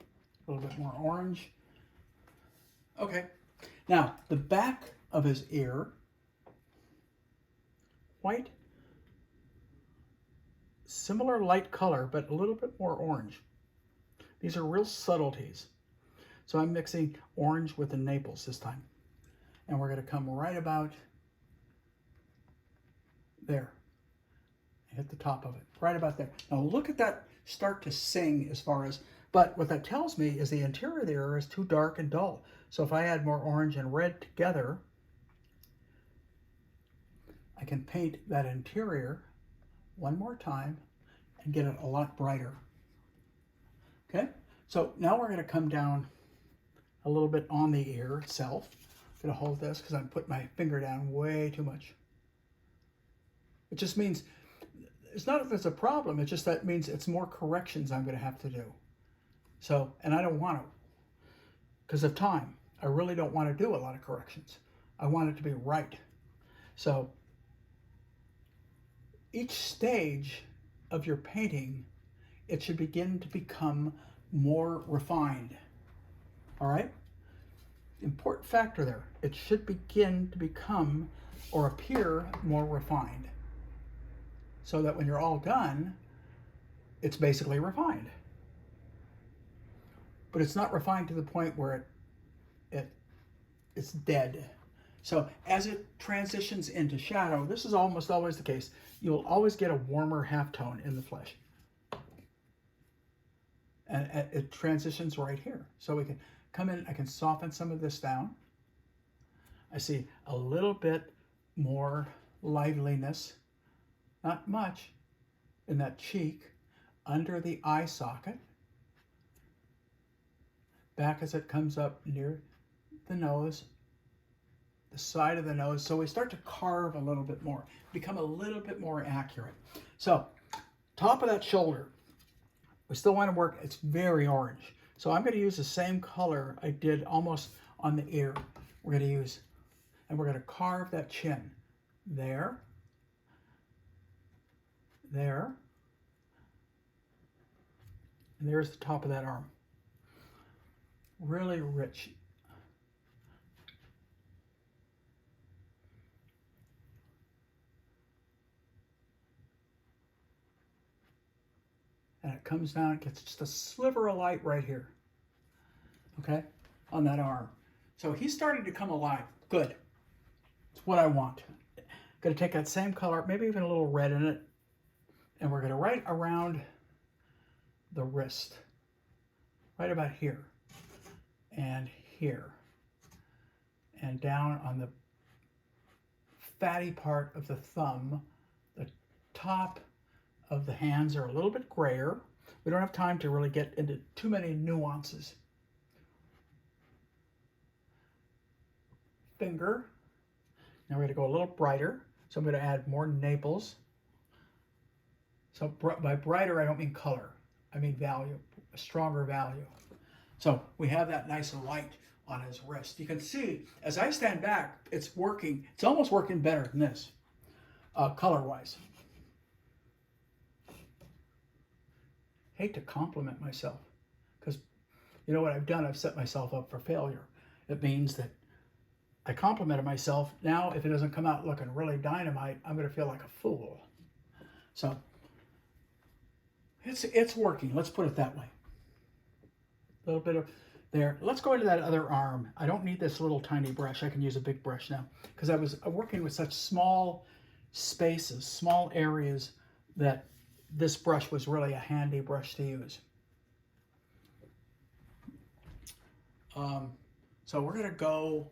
A little bit more orange. Okay, now the back of his ear, white, similar light color, but a little bit more orange. These are real subtleties. So I'm mixing orange with the Naples this time. And we're gonna come right about there. Hit the top of it, right about there. Now look at that start to sing as far as, but what that tells me is the interior there is too dark and dull. So if I add more orange and red together, I can paint that interior one more time and get it a lot brighter. Okay, so now we're going to come down a little bit on the ear itself. I'm going to hold this because I'm putting my finger down way too much. It just means, it's not that there's a problem, it's just that means it's more corrections I'm going to have to do. So, and I don't want to, because of time. I really don't want to do a lot of corrections. I want it to be right. So, each stage of your painting, it should begin to become more refined. All right? Important factor there. It should begin to become or appear more refined. So that when you're all done, it's basically refined. But it's not refined to the point where it's dead. So as it transitions into shadow, this is almost always the case. You'll always get a warmer halftone in the flesh. And it transitions right here. So we can come in, I can soften some of this down. I see a little bit more liveliness, not much, in that cheek, under the eye socket, back as it comes up near the nose, the side of the nose. So we start to carve a little bit more, become a little bit more accurate. So top of that shoulder, we still want to work, it's very orange. So I'm going to use the same color I did almost on the ear. We're going to use, and we're going to carve that chin. There, there, and there's the top of that arm. Really rich. And it comes down, it gets just a sliver of light right here, okay, on that arm. So he's starting to come alive. Good. It's what I want. Going to take that same color, maybe even a little red in it, and we're going to right around the wrist, right about here, and here, and down on the fatty part of the thumb. The top of the hands are a little bit grayer. We don't have time to really get into too many nuances. Finger. Now we're going to go a little brighter. So I'm going to add more Naples. So by brighter, I don't mean color. I mean value, a stronger value. So we have that nice light on his wrist. You can see, as I stand back, it's working. It's almost working better than this, color-wise. Hate to compliment myself, because you know what I've done? I've set myself up for failure. It means that I complimented myself. Now, if it doesn't come out looking really dynamite, I'm going to feel like a fool. So it's working. Let's put it that way. A little bit of there. Let's go into that other arm. I don't need this little tiny brush. I can use a big brush now because I was working with such small spaces, small areas, that this brush was really a handy brush to use. So we're going to go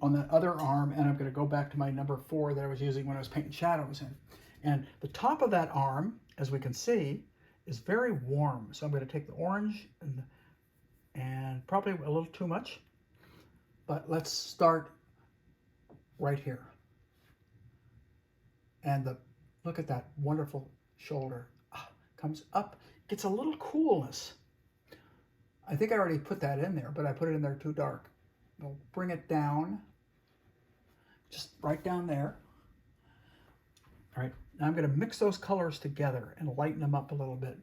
on that other arm, and I'm going to go back to my number 4 that I was using when I was painting shadows in. And the top of that arm, as we can see, is very warm. So I'm going to take the orange and probably a little too much, but let's start right here. And look at that wonderful shoulder. Comes up, gets a little coolness. I think I already put that in there, but I put it in there too dark. We'll bring it down, just right down there. All right, now I'm going to mix those colors together and lighten them up a little bit.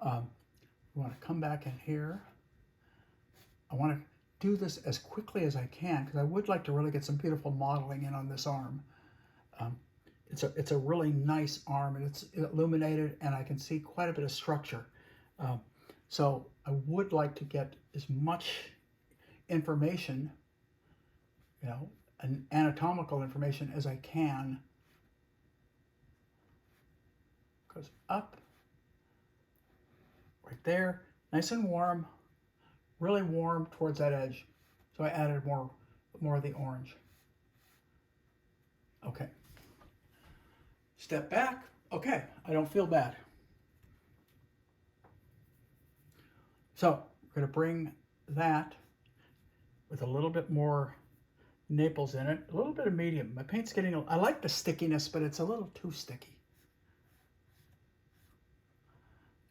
We want to come back in here. I want to do this as quickly as I can because I would like to really get some beautiful modeling in on this arm. It's a really nice arm, and it's illuminated, and I can see quite a bit of structure. So I would like to get as much information, an anatomical information as I can. Goes up, right there, nice and warm, really warm towards that edge. So I added more of the orange. Okay. Step back. Okay, I don't feel bad. So we're going to bring that with a little bit more Naples in it, a little bit of medium. My paint's getting, I like the stickiness, but it's a little too sticky.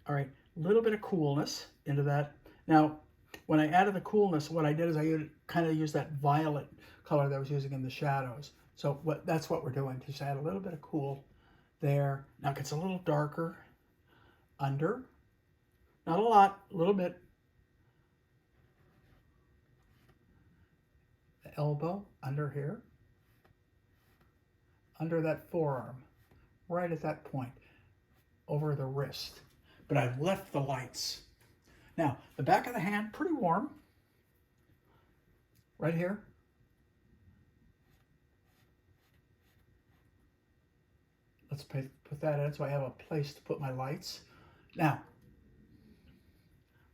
All right, a little bit of coolness into that. Now, when I added the coolness, what I did is I kind of used that violet color that I was using in the shadows. So that's what we're doing, just add a little bit of cool there. Now it gets a little darker under. Not a lot, a little bit. The elbow under here. Under that forearm. Right at that point. Over the wrist. But I've left the lights. Now, the back of the hand, pretty warm. Right here. Let's put that in so I have a place to put my lights. Now,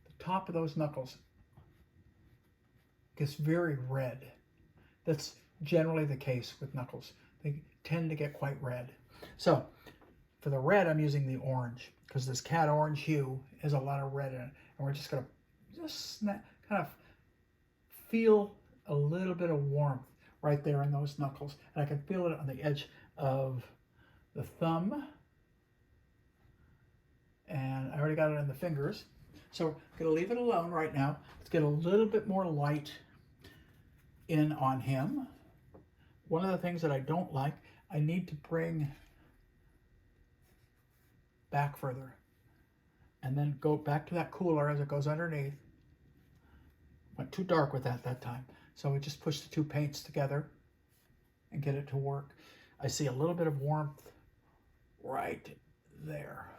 the top of those knuckles gets very red. That's generally the case with knuckles. They tend to get quite red. So, for the red, I'm using the orange because this cat orange hue has a lot of red in it. And we're just going to kind of feel a little bit of warmth right there in those knuckles. And I can feel it on the edge of the thumb, and I already got it in the fingers. So I'm going to leave it alone right now. Let's get a little bit more light in on him. One of the things that I don't like, I need to bring back further and then go back to that cooler as it goes underneath. Went too dark with that time. So we just push the two paints together and get it to work. I see a little bit of warmth right there.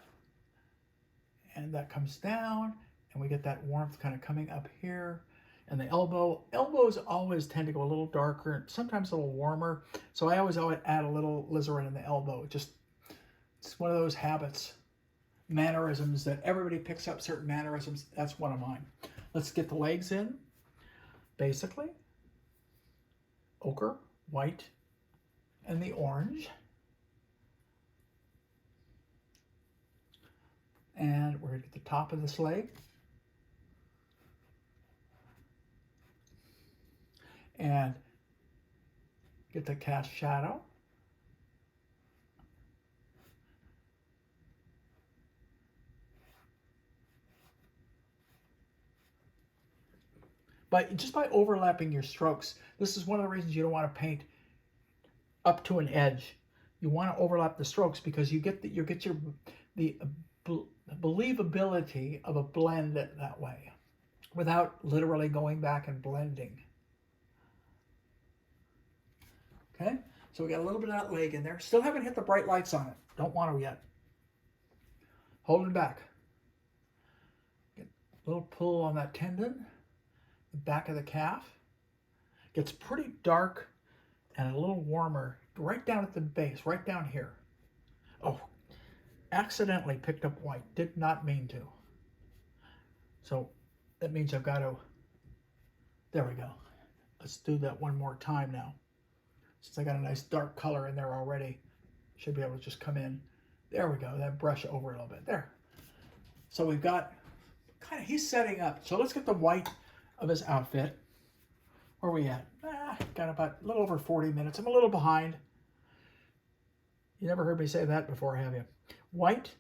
And that comes down, and we get that warmth kind of coming up here. And the elbows always tend to go a little darker, sometimes a little warmer. So I always add a little alizarin in the elbow. It's one of those habits, mannerisms that everybody picks up certain mannerisms. That's one of mine. Let's get the legs in. Basically, ochre, white, and the orange. And we're going to get the top of this leg. And get the cast shadow. But just by overlapping your strokes, this is one of the reasons you don't want to paint up to an edge. You want to overlap the strokes because you get the believability of a blend that way without literally going back and blending. Okay, so we got a little bit of that leg in there. Still haven't hit the bright lights on it. Don't want to yet. Holding back. Get a little pull on that tendon, the back of the calf. Gets pretty dark and a little warmer right down at the base, right down here. Oh, accidentally picked up white. Did not mean to. So that means I've got to, there we go. Let's do that one more time now. Since I got a nice dark color in there already. Should be able to just come in. There we go. That brush over a little bit. There. So we've got kind of, he's setting up. So let's get the white of his outfit. Where are we at? Got about a little over 40 minutes. I'm a little behind. You never heard me say that before, have you? White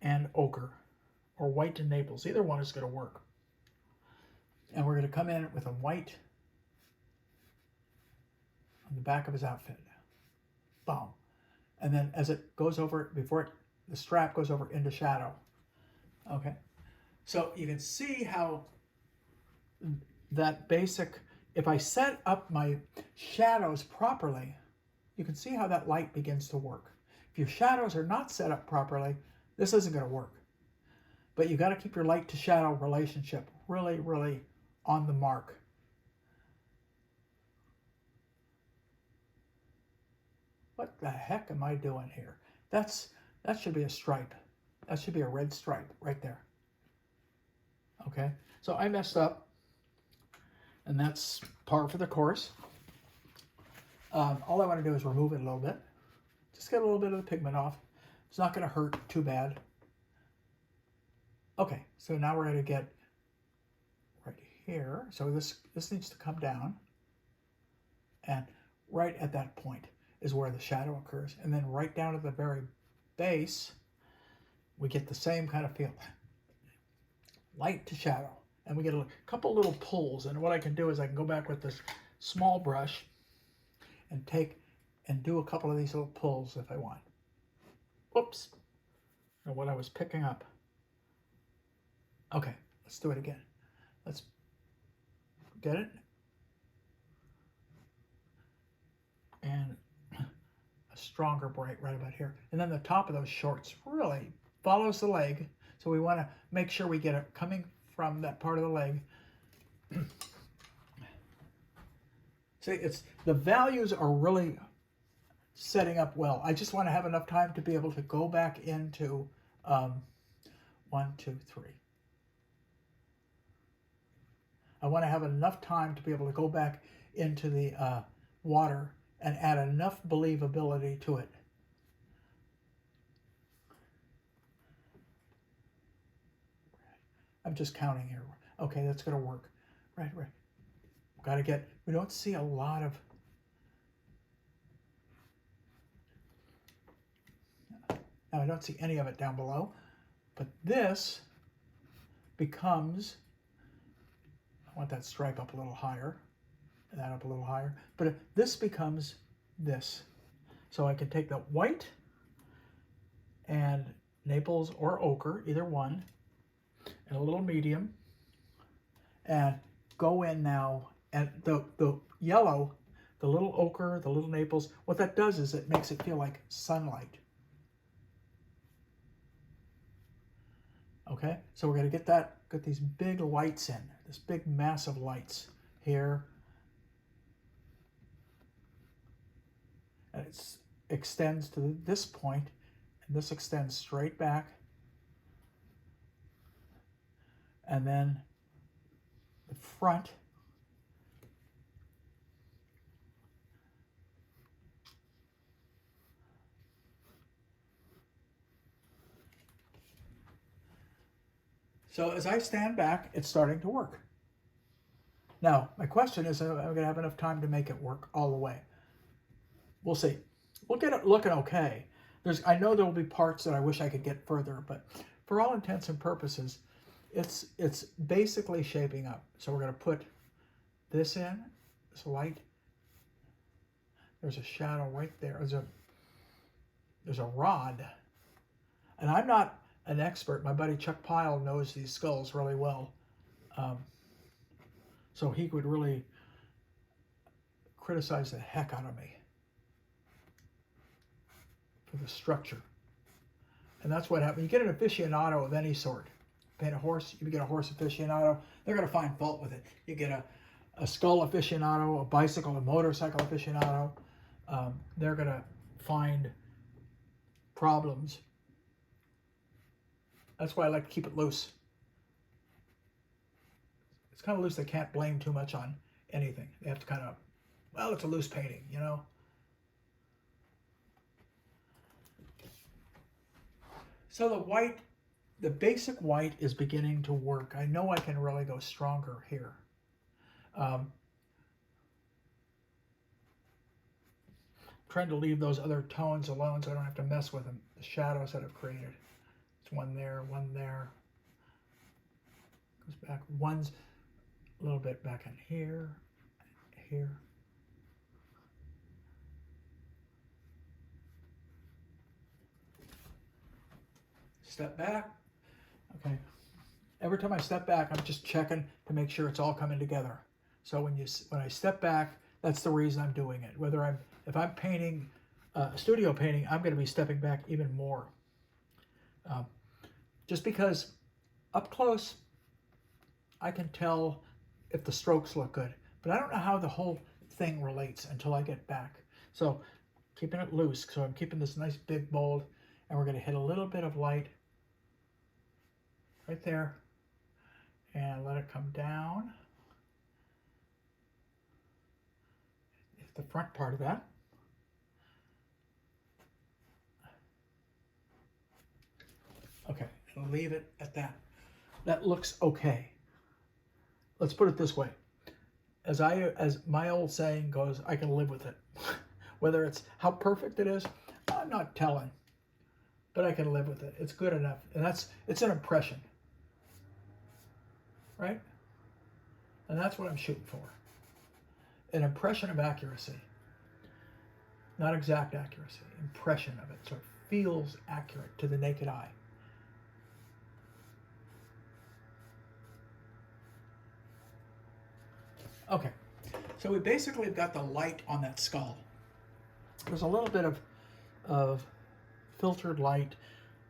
and ochre, or white and Naples. Either one is going to work. And we're going to come in with a white on the back of his outfit. Boom. And then as it goes over, the strap goes over into shadow. Okay. So you can see how that basic, if I set up my shadows properly, you can see how that light begins to work. If your shadows are not set up properly, this isn't going to work. But you got to keep your light to shadow relationship really, really on the mark. What the heck am I doing here? That should be a stripe. That should be a red stripe right there. Okay, so I messed up, and that's par for the course. All I want to do is remove it a little bit. Just get a little bit of the pigment off. It's not going to hurt too bad. Okay, so now we're going to get right here. So this needs to come down, and right at that point is where the shadow occurs. And then right down at the very base, we get the same kind of feel. Light to shadow. And we get a couple little pulls. And what I can do is I can go back with this small brush and do a couple of these little pulls if I want. Whoops. Or what I was picking up. Okay, let's do it again. Let's get it. And a stronger bright right about here. And then the top of those shorts really follows the leg. So we want to make sure we get it coming from that part of the leg. See, the values are really setting up well. I just want to have enough time to be able to go back into 1, 2, 3. I want to have enough time to be able to go back into the water and add enough believability to it. I'm just counting here. Okay, that's going to work. Right. We don't see a lot of, now I don't see any of it down below, but this becomes, I want that stripe up a little higher, and that up a little higher, but this becomes this. So I can take the white and Naples or ochre, either one, and a little medium, and go in now, and the yellow, the little ochre, the little Naples, what that does is it makes it feel like sunlight. Okay, so we're going to get these big lights in, this big massive lights here, and it extends to this point, and this extends straight back, and then the front so as I stand back, it's starting to work. Now, my question is, am I going to have enough time to make it work all the way? We'll see. We'll get it looking okay. I know there will be parts that I wish I could get further, but for all intents and purposes, it's basically shaping up. So we're going to put this in, this light. There's a shadow right there. There's a rod. And I'm not an expert. My buddy Chuck Pyle knows these skulls really well. So he would really criticize the heck out of me for the structure. And that's what happens. You get an aficionado of any sort. Paint a horse, you get a horse aficionado, they're going to find fault with it. You get a skull aficionado, a bicycle, a motorcycle aficionado, they're going to find problems. That's why I like to keep it loose. It's kind of loose. They can't blame too much on anything. They have to kind of, well, it's a loose painting, you know. So the white, the basic white is beginning to work. I know I can really go stronger here. Trying to leave those other tones alone so I don't have to mess with them, the shadows that I've created. It's one there, one there. Goes back, one's a little bit back in here, here. Step back. Okay. Every time I step back, I'm just checking to make sure it's all coming together. So when I step back, that's the reason I'm doing it. If I'm painting, studio painting, I'm going to be stepping back even more. Just because up close, I can tell if the strokes look good, but I don't know how the whole thing relates until I get back. So keeping it loose. So I'm keeping this nice big mold, and we're going to hit a little bit of light right there and let it come down. The front part of that. Okay, I'll leave it at that. That looks okay. Let's put it this way. As my old saying goes, I can live with it. Whether it's how perfect it is, I'm not telling, but I can live with it. It's good enough, and it's an impression, right? And that's what I'm shooting for. An impression of accuracy. Not exact accuracy, impression of it, so it feels accurate to the naked eye. Okay, so we basically have got the light on that skull. There's a little bit of filtered light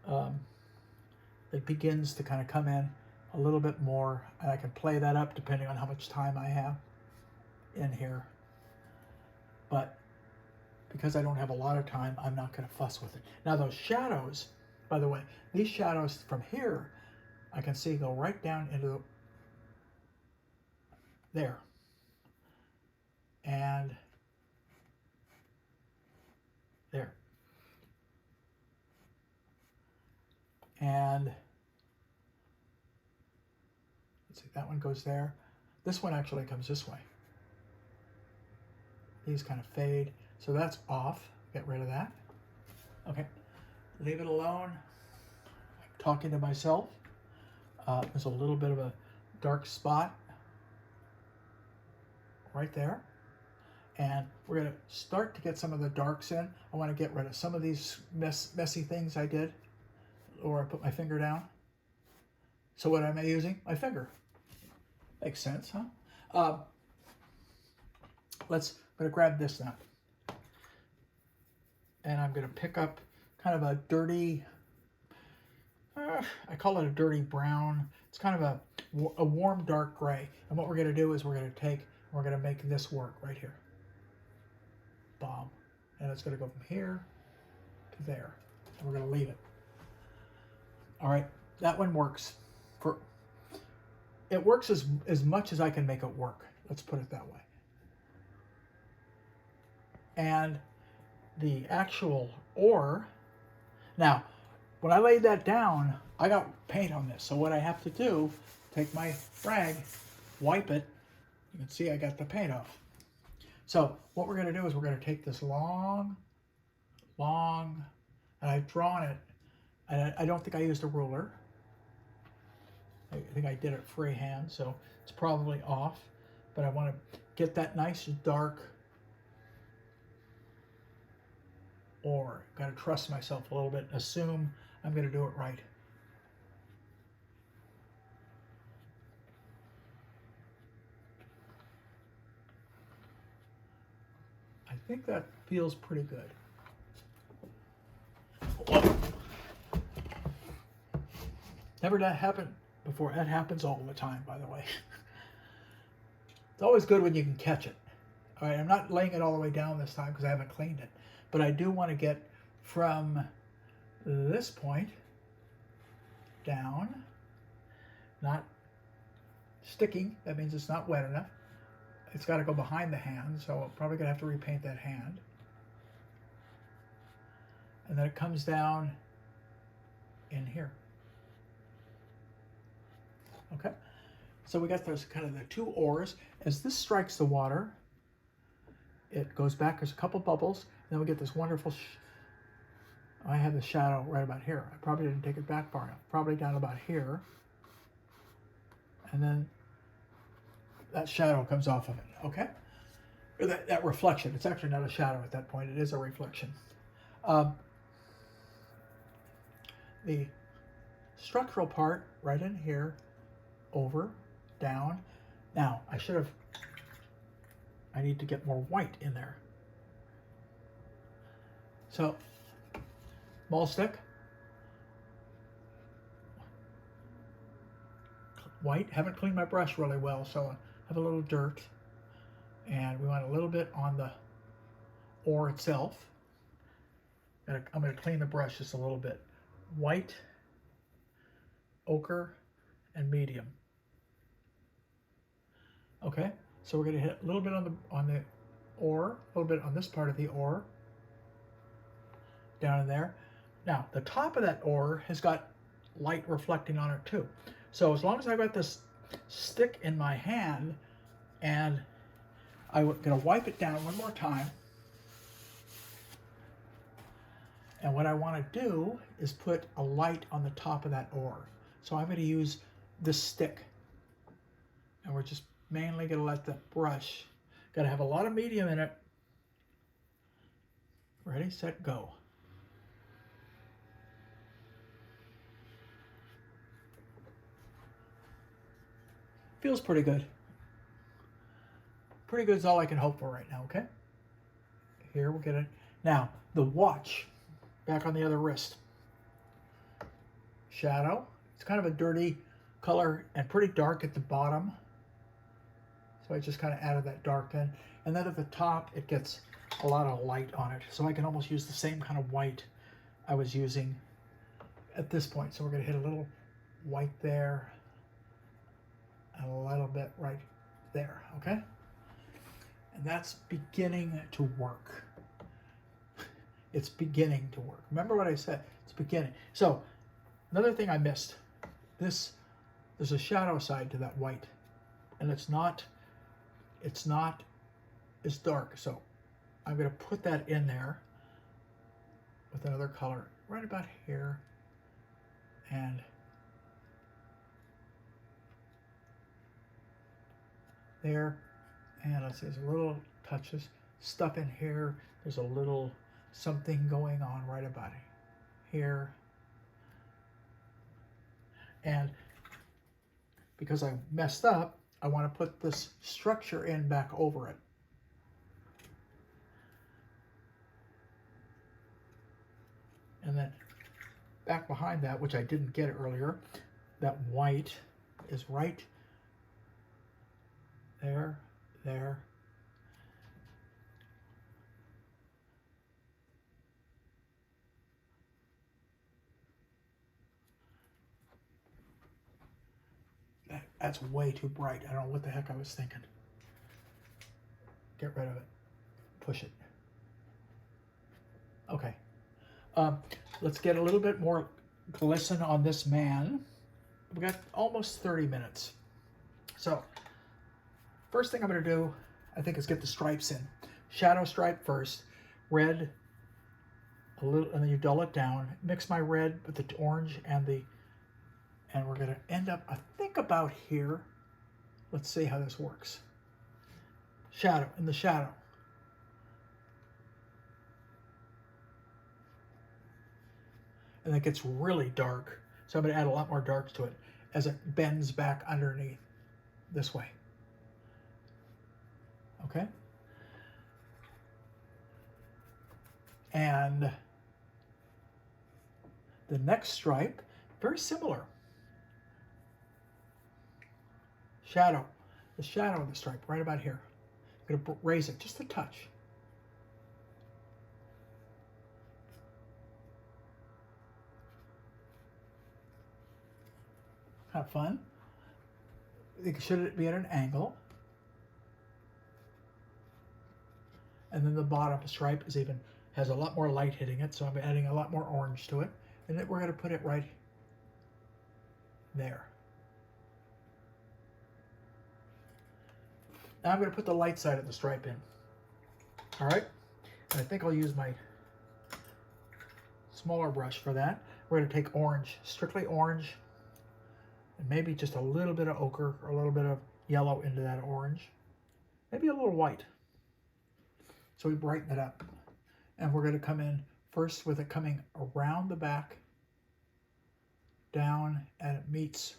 that begins to kind of come in a little bit more, and I can play that up depending on how much time I have in here. But because I don't have a lot of time, I'm not going to fuss with it. Now those shadows, by the way, these shadows from here, I can see go right down into there. And there. And let's see, that one goes there. This one actually comes this way. These kind of fade. So that's off. Get rid of that. Okay. Leave it alone. I'm talking to myself. There's a little bit of a dark spot right there. And we're going to start to get some of the darks in. I want to get rid of some of these messy things I did, or I put my finger down. So what am I using? My finger. Makes sense, huh? I'm going to grab this now. And I'm going to pick up kind of a dirty, I call it a dirty brown. It's kind of a warm dark gray. And what we're going to do is we're going to make this work right here. Bomb. And it's going to go from here to there. And we're going to leave it. All right, that one works. It works as much as I can make it work. Let's put it that way. And the actual ore, now, when I laid that down, I got paint on this. So what I have to do, take my rag, wipe it. You can see I got the paint off. So what we're going to do is we're going to take this long, and I've drawn it, and I don't think I used a ruler. I think I did it freehand, so it's probably off, but I want to get that nice dark ore. Got to trust myself a little bit, assume I'm going to do it right. I think that feels pretty good. Whoa. Never that happened before. That happens all the time, by the way. It's always good when you can catch it. All right, I'm not laying it all the way down this time because I haven't cleaned it. But I do want to get from this point down, not sticking. That means it's not wet enough. It's got to go behind the hand, so I'm probably going to have to repaint that hand. And then it comes down in here. Okay, so we got those kind of the two oars. As this strikes the water, it goes back. There's a couple bubbles, and then we get this wonderful. I have the shadow right about here. I probably didn't take it back far enough. Probably down about here, and then that shadow comes off of it. Okay, or that reflection. It's actually not a shadow at that point. It is a reflection. The structural part right in here, over, down. Now, I need to get more white in there. So, mole stick, white. Haven't cleaned my brush really well, so I have a little dirt. And we want a little bit on the oar itself. I'm going to clean the brush just a little bit. White, ochre, and medium. Okay, so we're going to hit a little bit on the oar, a little bit on this part of the oar, down in there. Now, the top of that oar has got light reflecting on it too. So as long as I've got this stick in my hand, and I'm going to wipe it down one more time. And what I want to do is put a light on the top of that oar. So I'm going to use this stick. And we're just mainly going to let the brush, got to have a lot of medium in it. Ready, set, go. Feels pretty good. Pretty good is all I can hope for right now, okay? Here we'll get it. Now, the watch. Back on the other wrist. Shadow. It's kind of a dirty color and pretty dark at the bottom. So I just kind of added that dark in. And then at the top, it gets a lot of light on it. So I can almost use the same kind of white I was using at this point. So we're going to hit a little white there. And a little bit right there, okay? And that's beginning to work. It's beginning to work. Remember what I said? It's beginning. So, another thing I missed. There's a shadow side to that white. And it's not as dark. So, I'm going to put that in there with another color right about here. And there. And let's see, there's a little touches, stuff in here. There's a little something going on right about here. And because I messed up, I want to put this structure in back over it. And then back behind that, which I didn't get earlier, that white is right there, there. That's way too bright. I don't know what the heck I was thinking. Get rid of it. Push it. Okay. Let's get a little bit more glisten on this man. We've got almost 30 minutes. So, first thing I'm going to do, I think, is get the stripes in. Shadow stripe first. Red, a little, and then you dull it down. Mix my red with the orange and we're going to end up, I think, about here. Let's see how this works. Shadow, in the shadow. And it gets really dark. So I'm going to add a lot more darks to it as it bends back underneath this way. Okay? And the next stripe, very similar. Shadow, the shadow of the stripe, right about here. I'm going to raise it just a touch. Kind of fun. Should it be at an angle? And then the bottom stripe has a lot more light hitting it, so I'm adding a lot more orange to it. And then we're going to put it right there. Now I'm going to put the light side of the stripe in. All right, and I think I'll use my smaller brush for that. We're going to take orange, strictly orange, and maybe just a little bit of ochre or a little bit of yellow into that orange. Maybe a little white. So we brighten it up. And we're going to come in first with it coming around the back, down, and it meets.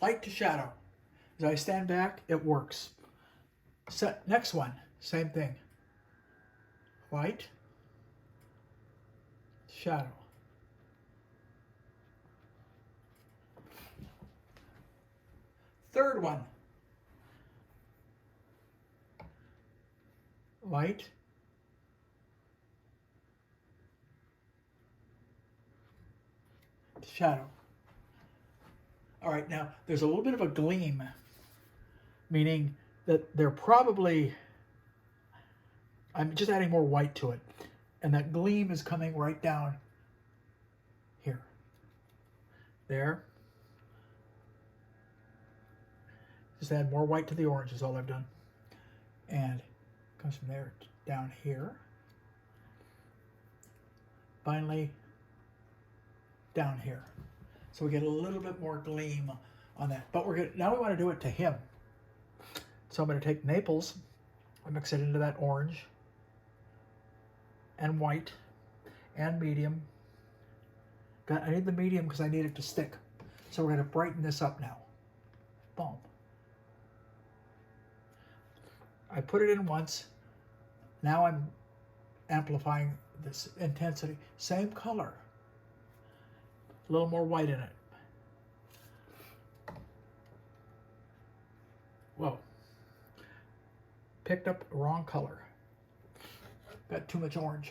Light to shadow. As I stand back, it works. Next one, same thing. Light, shadow. Third one. Light, shadow. All right, now there's a little bit of a gleam, meaning that they're probably, I'm just adding more white to it, and that gleam is coming right down here. There. Just add more white to the orange is all I've done. And it comes from there down here. Finally, down here. So we get a little bit more gleam on that. But now we want to do it to him. So I'm going to take Naples and mix it into that orange and white and medium. I need the medium because I need it to stick. So we're going to brighten this up now. Boom. I put it in once. Now I'm amplifying this intensity. Same color. A little more white in it. Whoa. Picked up the wrong color. Got too much orange.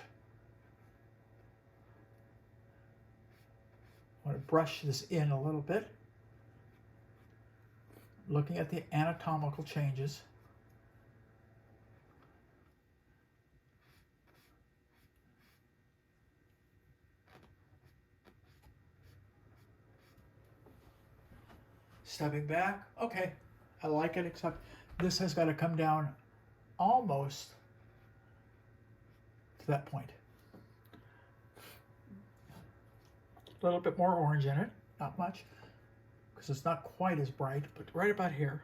I want to brush this in a little bit. Looking at the anatomical changes. Stepping back, okay, I like it, except this has got to come down almost to that point. A little bit more orange in it, not much, because it's not quite as bright, but right about here,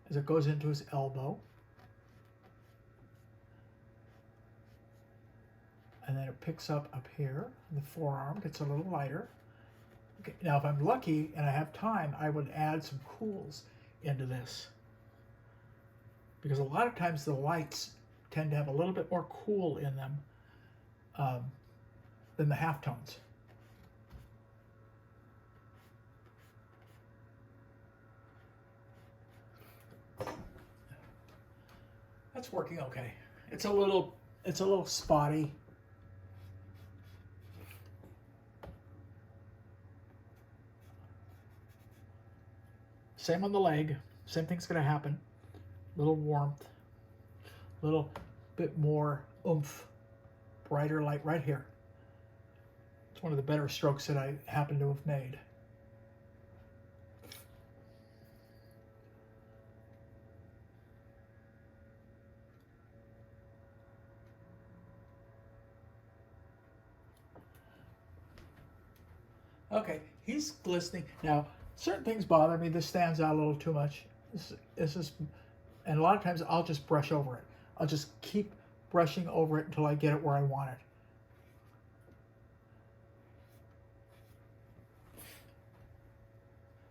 as it goes into his elbow. And then it picks up here, the forearm gets a little lighter. Okay, now if I'm lucky and I have time, I would add some cools into this. Because a lot of times the lights tend to have a little bit more cool in them than the halftones. That's working okay. It's a little spotty. Same on the leg, same thing's gonna happen. Little warmth, little bit more oomph, brighter light right here. It's one of the better strokes that I happen to have made. Okay, he's glistening. Now, certain things bother me. This stands out a little too much. This is, and a lot of times I'll just brush over it. I'll just keep brushing over it until I get it where I want it.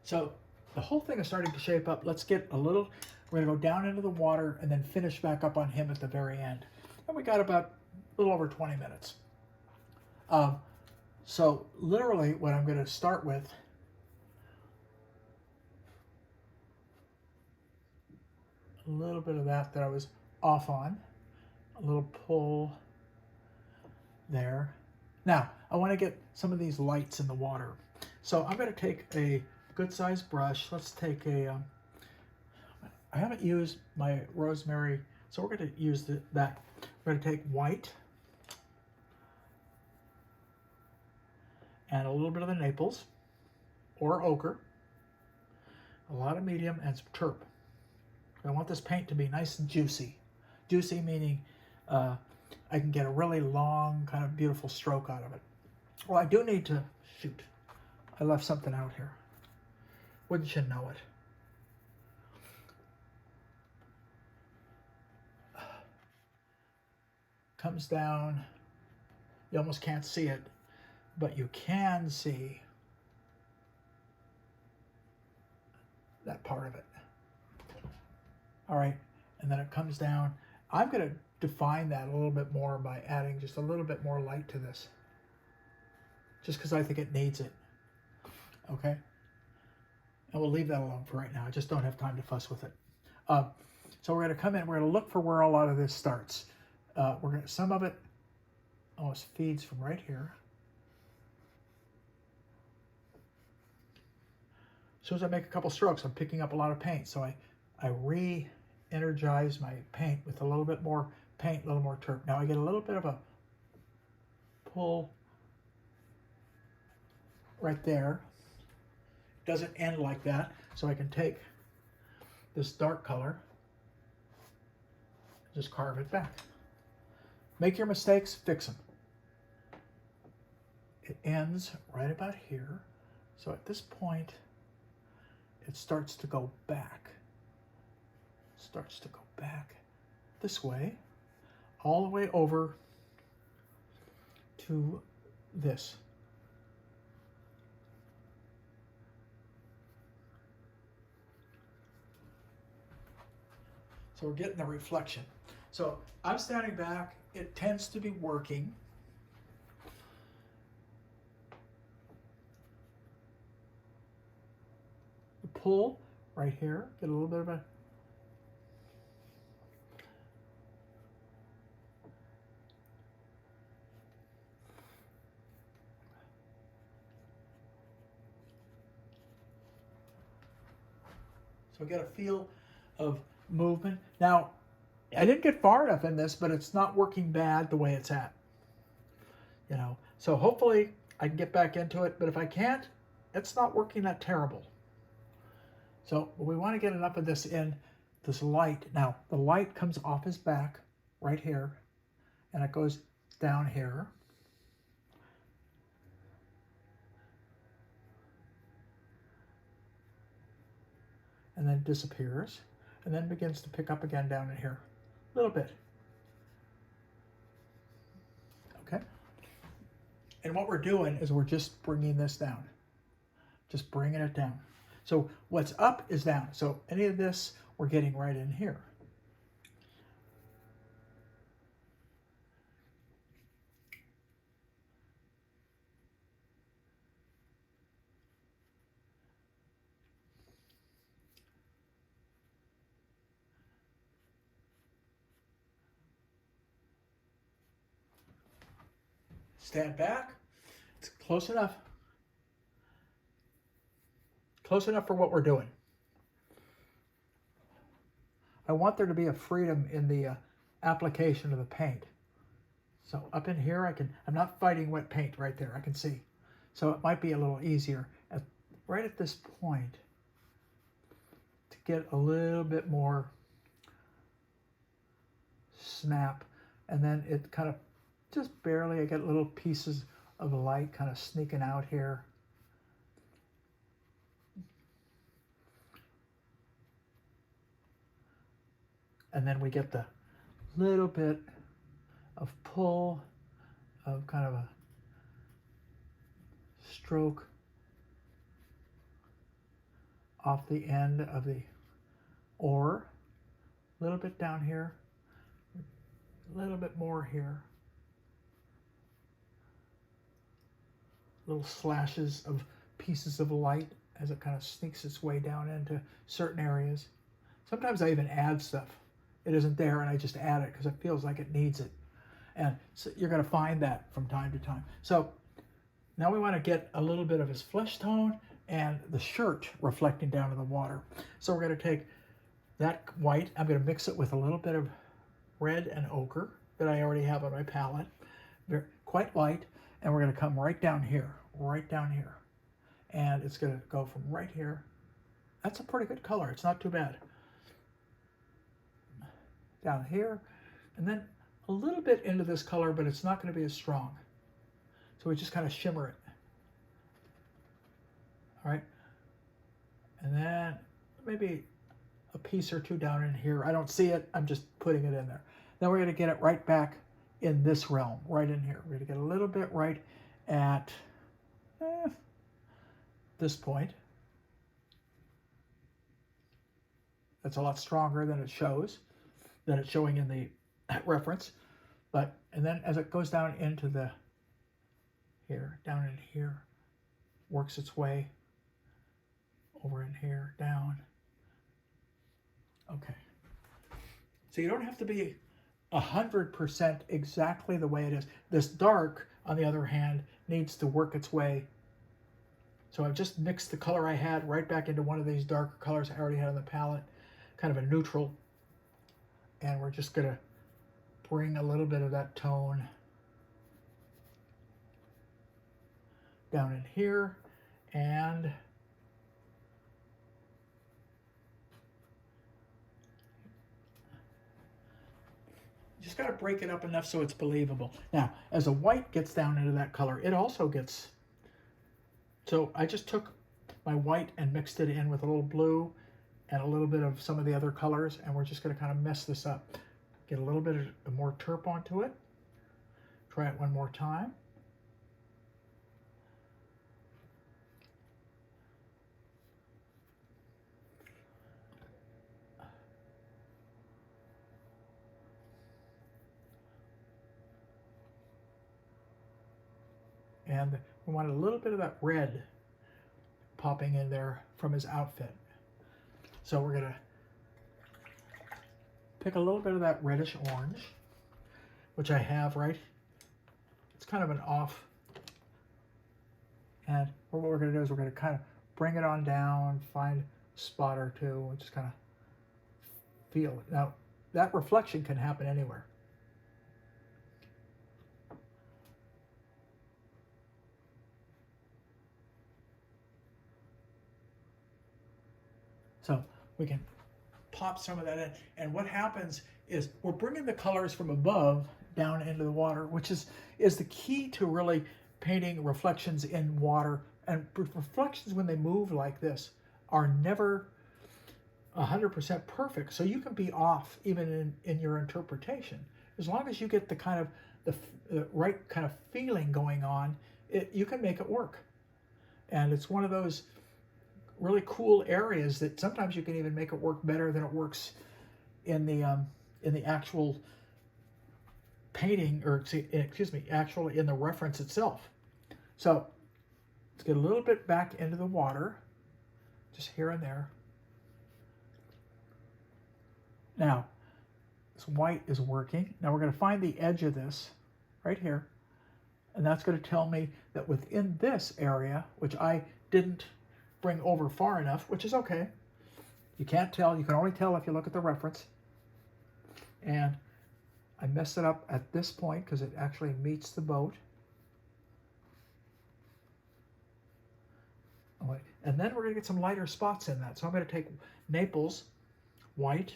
So the whole thing is starting to shape up. Let's get a little, we're gonna go down into the water and then finish back up on him at the very end. And we got about a little over 20 minutes. So literally what I'm gonna start with, a little bit of that I was off on, a little pull there. Now, I want to get some of these lights in the water. So I'm going to take a good sized brush. Let's take a, I haven't used my rosemary, so we're going to use that. We're we're going to take white and a little bit of the Naples or ochre, a lot of medium, and some terp. I want this paint to be nice and juicy. Juicy meaning I can get a really long, kind of beautiful stroke out of it. Well, I do need to, shoot, I left something out here. Wouldn't you know it? Comes down, you almost can't see it, but you can see that part of it. All right, and then it comes down. I'm going to define that a little bit more by adding just a little bit more light to this, just because I think it needs it. Okay, and we'll leave that alone for right now. I just don't have time to fuss with it. So we're going to come in, we're going to look for where a lot of this starts. We're going to, some of it almost feeds from right here. As soon as I make a couple strokes, I'm picking up a lot of paint. So I re-energize my paint with a little bit more paint, a little more terp. Now I get a little bit of a pull right there. It doesn't end like that. So I can take this dark color, just carve it back. Make your mistakes, fix them. It ends right about here. So at this point, it starts to go back. Starts to go back this way, all the way over to this. So we're getting the reflection. So I'm standing back. It tends to be working. The pull right here, get a little bit of a so get a feel of movement. Now, I didn't get far enough in this, but it's not working bad the way it's at. You know, so hopefully I can get back into it, but if I can't, it's not working that terrible. So we want to get enough of this in, this light. Now, the light comes off his back right here, and it goes down here. And then disappears, and then begins to pick up again down in here. A little bit. Okay? And what we're doing is we're just bringing this down. Just bringing it down. So what's up is down. So any of this, we're getting right in here. Stand back. It's close enough. Close enough for what we're doing. I want there to be a freedom in the application of the paint. So up in here, I'm not fighting wet paint right there. I can see. So it might be a little easier right at this point to get a little bit more snap. And then it kind of just barely, I get little pieces of light kind of sneaking out here. And then we get the little bit of pull of kind of a stroke off the end of the oar. A little bit down here, a little bit more here. Little slashes of pieces of light as it kind of sneaks its way down into certain areas. Sometimes I even add stuff. It isn't there and I just add it because it feels like it needs it. And so you're going to find that from time to time. So now we want to get a little bit of his flesh tone and the shirt reflecting down in the water. So we're going to take that white, I'm going to mix it with a little bit of red and ochre. that I already have on my palette. They're quite light, and we're going to come right down here, and it's going to go from right here. That's a pretty good color. It's not too bad. Down here, and then a little bit into this color, but it's not going to be as strong. So we just kind of shimmer it. All right, and then maybe a piece or two down in here. I don't see it. I'm just putting it in there. Then we're going to get it right back in this realm, right in here. We're going to get a little bit right at this point. That's a lot stronger than it shows, than it's showing in the reference. But, and then as it goes down into the, here, down in here, works its way over in here, down. Okay. So you don't have to be 100% exactly the way it is. This dark, on the other hand, needs to work its way. So I've just mixed the color I had right back into one of these darker colors I already had on the palette, kind of a neutral. And we're just gonna bring a little bit of that tone down in here, and just got to break it up enough so it's believable. Now, as the white gets down into that color, it also gets, so I just took my white and mixed it in with a little blue and a little bit of some of the other colors, and we're just going to kind of mess this up. Get a little bit of more terp onto it. Try it one more time. And we want a little bit of that red popping in there from his outfit. So we're gonna pick a little bit of that reddish orange, which I have right. It's kind of an off. And what we're gonna do is we're gonna kind of bring it on down, find a spot or two, and just kind of feel it. Now, that reflection can happen anywhere. So we can pop some of that in. And what happens is we're bringing the colors from above down into the water, which is the key to really painting reflections in water. And reflections, when they move like this, are never 100% perfect. So you can be off even in your interpretation. As long as you get the kind of the right kind of feeling going on, you can make it work. And it's one of those really cool areas that sometimes you can even make it work better than it works in the actual painting, or excuse me, actually in the reference itself. So let's get a little bit back into the water, just here and there. Now, this white is working. Now we're going to find the edge of this right here, and that's going to tell me that within this area, which I didn't bring over far enough, which is okay. You can't tell. You can only tell if you look at the reference. And I messed it up at this point because it actually meets the boat. And then we're going to get some lighter spots in that. So I'm going to take Naples, white,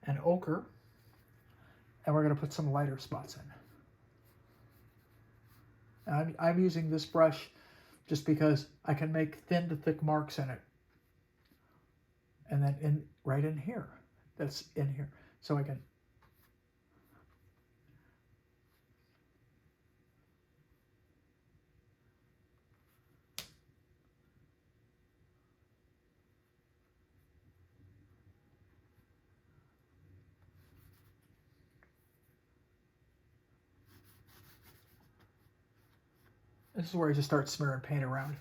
and ochre, and we're going to put some lighter spots in. And I'm using this brush just because I can make thin to thick marks in it. And then right in here, that's in here. So I can this is where I just start smearing paint around.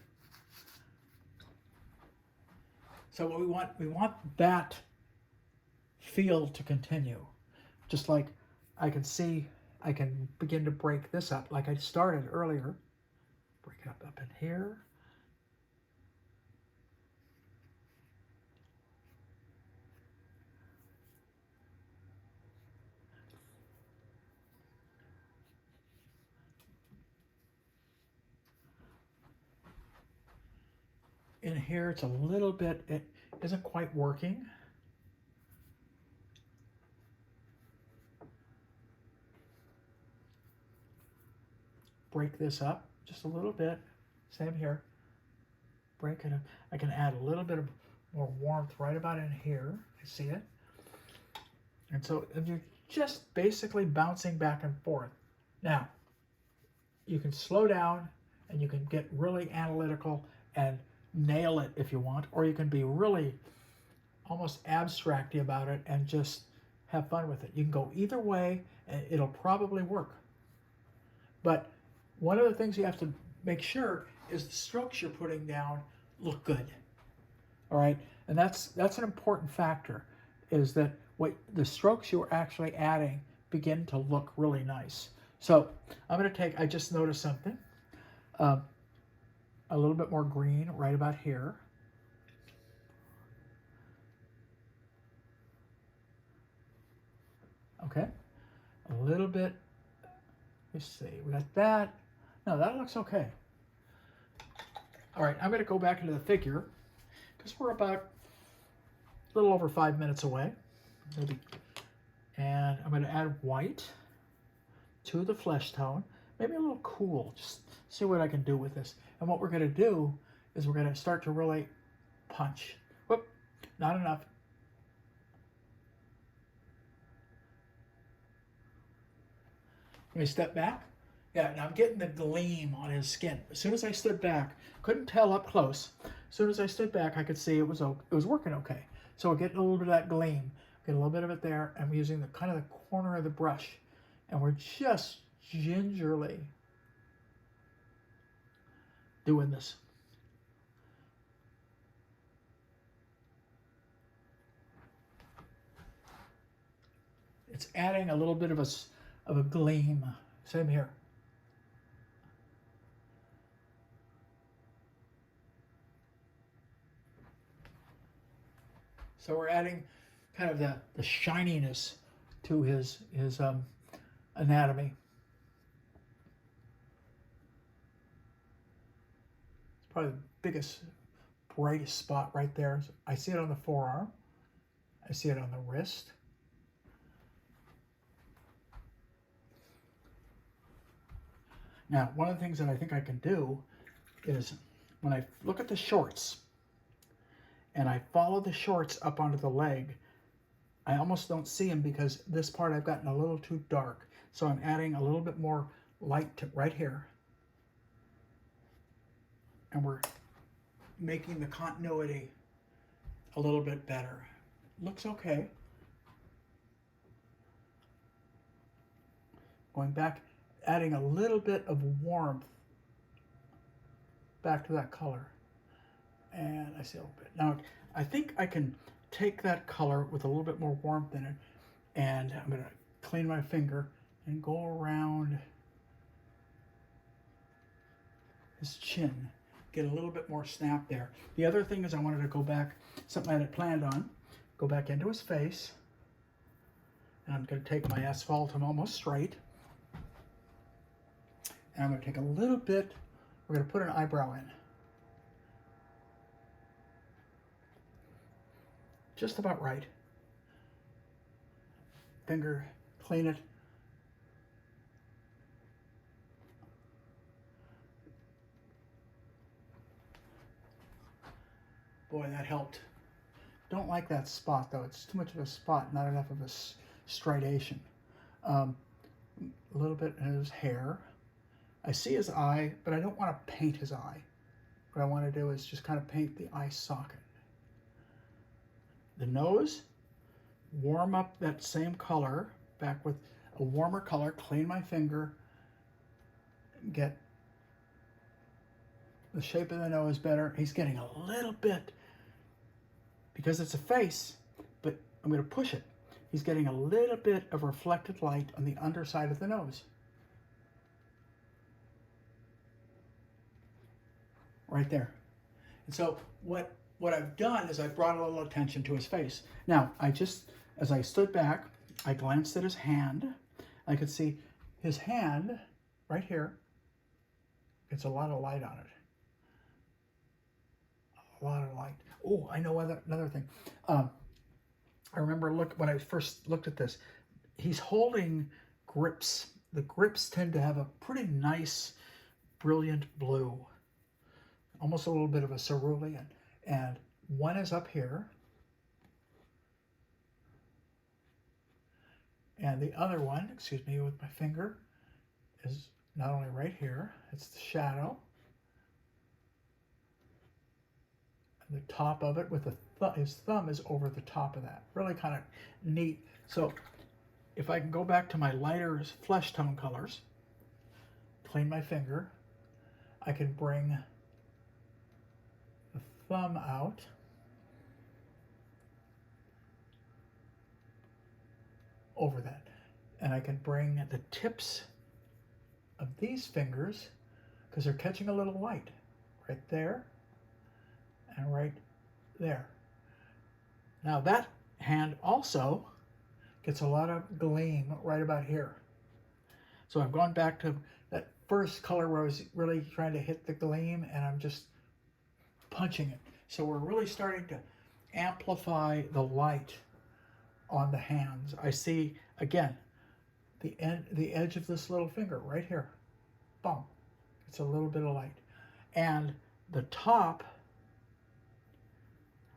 So what we want that feel to continue. Just like I can see, I can begin to break this up like I started earlier. Break it up in here. in here, it's a little bit, it isn't quite working. Break this up just a little bit. Same here. Break it up. I can add a little bit of more warmth right about in here. I see it. And so you're just basically bouncing back and forth. Now, you can slow down and you can get really analytical and nail it if you want, or you can be really almost abstracty about it and just have fun with it. You can go either way and it'll probably work. But one of the things you have to make sure is the strokes you're putting down look good. All right, and that's an important factor, is that what the strokes you're actually adding begin to look really nice. So I'm going to take, I just noticed something, a little bit more green right about here. Okay, a little bit, let's see, we got that. No, that looks okay. All right, I'm going to go back into the figure because we're about a little over 5 minutes away, maybe. And I'm going to add white to the flesh tone, maybe a little cool, just see what I can do with this. And what we're going to do is we're going to start to really punch. Whoop, not enough. Let me step back. Yeah, now I'm getting the gleam on his skin. As soon as I stood back, couldn't tell up close. As soon as I stood back, I could see it was working okay. So we're getting a little bit of that gleam. Get a little bit of it there. I'm using the kind of the corner of the brush, and we're just gingerly doing this. It's adding a little bit of a gleam. Same here. So we're adding kind of the shininess to his anatomy. It's probably the biggest, brightest spot right there. I see it on the forearm. I see it on the wrist. Now, one of the things that I think I can do is when I look at the shorts and I follow the shorts up onto the leg, I almost don't see them because this part I've gotten a little too dark. So I'm adding a little bit more light to right here. And we're making the continuity a little bit better. Looks okay. Going back, adding a little bit of warmth back to that color. And I see a little bit. Now, I think I can take that color with a little bit more warmth in it, and I'm going to clean my finger and go around his chin. Get a little bit more snap there. The other thing is I wanted to go back, something I had planned on, go back into his face. And I'm going to take my asphalt, I'm almost straight. And I'm going to take a little bit, we're going to put an eyebrow in. Just about right. Finger, clean it. Boy, that helped. Don't like that spot though. It's too much of a spot, not enough of a striation. A little bit in his hair. I see his eye, but I don't want to paint his eye. What I want to do is just kind of paint the eye socket. The nose, warm up that same color, back with a warmer color, clean my finger, get the shape of the nose better. He's getting a little bit, because it's a face, but I'm going to push it. He's getting a little bit of reflected light on the underside of the nose. Right there. And so what I've done is I've brought a little attention to his face. Now, as I stood back, I glanced at his hand. I could see his hand right here. It's a lot of light on it. a lot of light. Oh, I know another thing. I remember when I first looked at this, he's holding grips. The grips tend to have a pretty nice, brilliant blue, almost a little bit of a cerulean. And one is up here, and the other one, excuse me, with my finger, is not only right here, it's the shadow. And the top of it with his thumb is over the top of that. Really kind of neat. So if I can go back to my lighter flesh tone colors, clean my finger, I can bring the thumb out. Over that. And I can bring the tips of these fingers, because they're catching a little light, right there and right there. Now that hand also gets a lot of gleam right about here. So I've gone back to that first color where I was really trying to hit the gleam, and I'm just punching it. So we're really starting to amplify the light on the hands. I see, again, the edge of this little finger right here. Boom. It's a little bit of light. And the top,